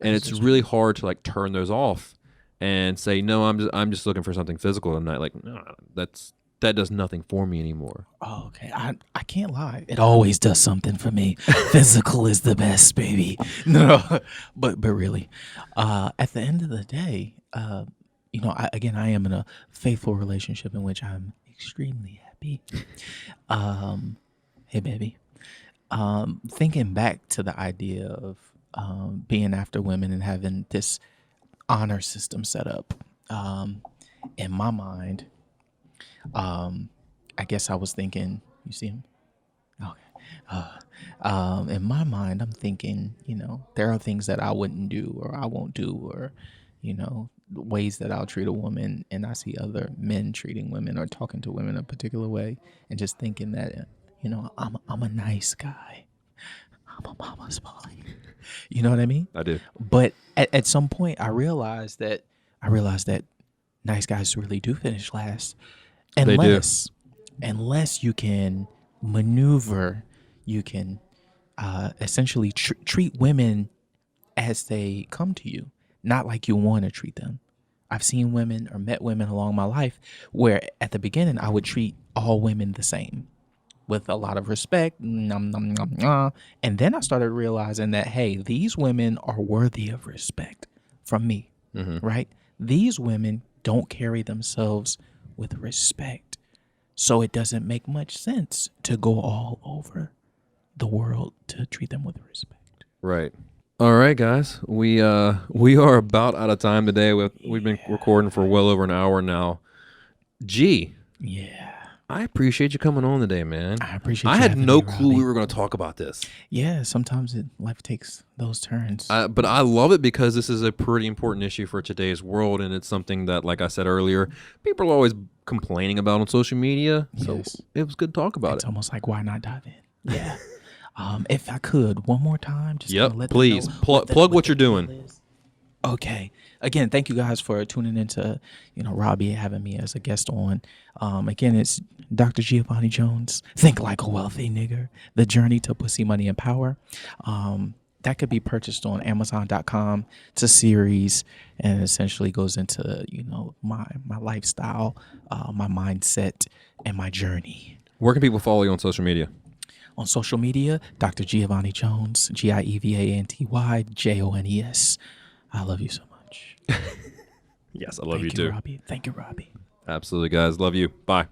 And it's really hard to turn those off and say, no, I'm just looking for something physical tonight. No, that does nothing for me anymore. Oh, okay. I can't lie. It always does something for me. Physical is the best, baby. No, but really, at the end of the day, I am in a faithful relationship in which I'm extremely happy. Hey, baby. Thinking back to the idea of being after women and having this honor system set up, in my mind, I guess I was thinking, you see him? Okay. In my mind, I'm thinking, there are things that I wouldn't do or I won't do, or, ways that I'll treat a woman, and I see other men treating women or talking to women a particular way, and just thinking that, I'm a nice guy. I'm a mama's boy. You know what I mean? I do. But at some point, I realized that nice guys really do finish last, unless you can maneuver, you can essentially treat women as they come to you, not like you want to treat them. I've seen women or met women along my life where at the beginning I would treat all women the same, with a lot of respect, and then I started realizing that, hey, these women are worthy of respect from me, right? These women don't carry themselves with respect, so it doesn't make much sense to go all over the world to treat them with respect. Right. All right, guys. We are about out of time today. We've been recording for well over an hour now. G. Yeah. I appreciate you coming on today, man. I appreciate I you had having no me, clue Robby. we were going to talk about this. Yeah, sometimes life takes those turns. But I love it because this is a pretty important issue for today's world, and it's something that, like I said earlier, people are always complaining about on social media. So Yes. it was good to talk about It's it. almost like, why not dive in? Yeah. If I could, one more time, just Yep, kinda let please. them know Plug what you're doing. deal is. Okay. Again, thank you guys for tuning into, Robby having me as a guest on. Again, it's Dr. Gievanty Jones. Think like a wealthy nigger. The journey to pussy, money, and power. That could be purchased on Amazon.com. It's a series and essentially goes into, my lifestyle, my mindset, and my journey. Where can people follow you on social media? On social media, Dr. Gievanty Jones, Gievanty Jones. I love you so much. Yes, I love you Thank too. Robby. Thank you, Robby. Absolutely, guys. Love you. Bye.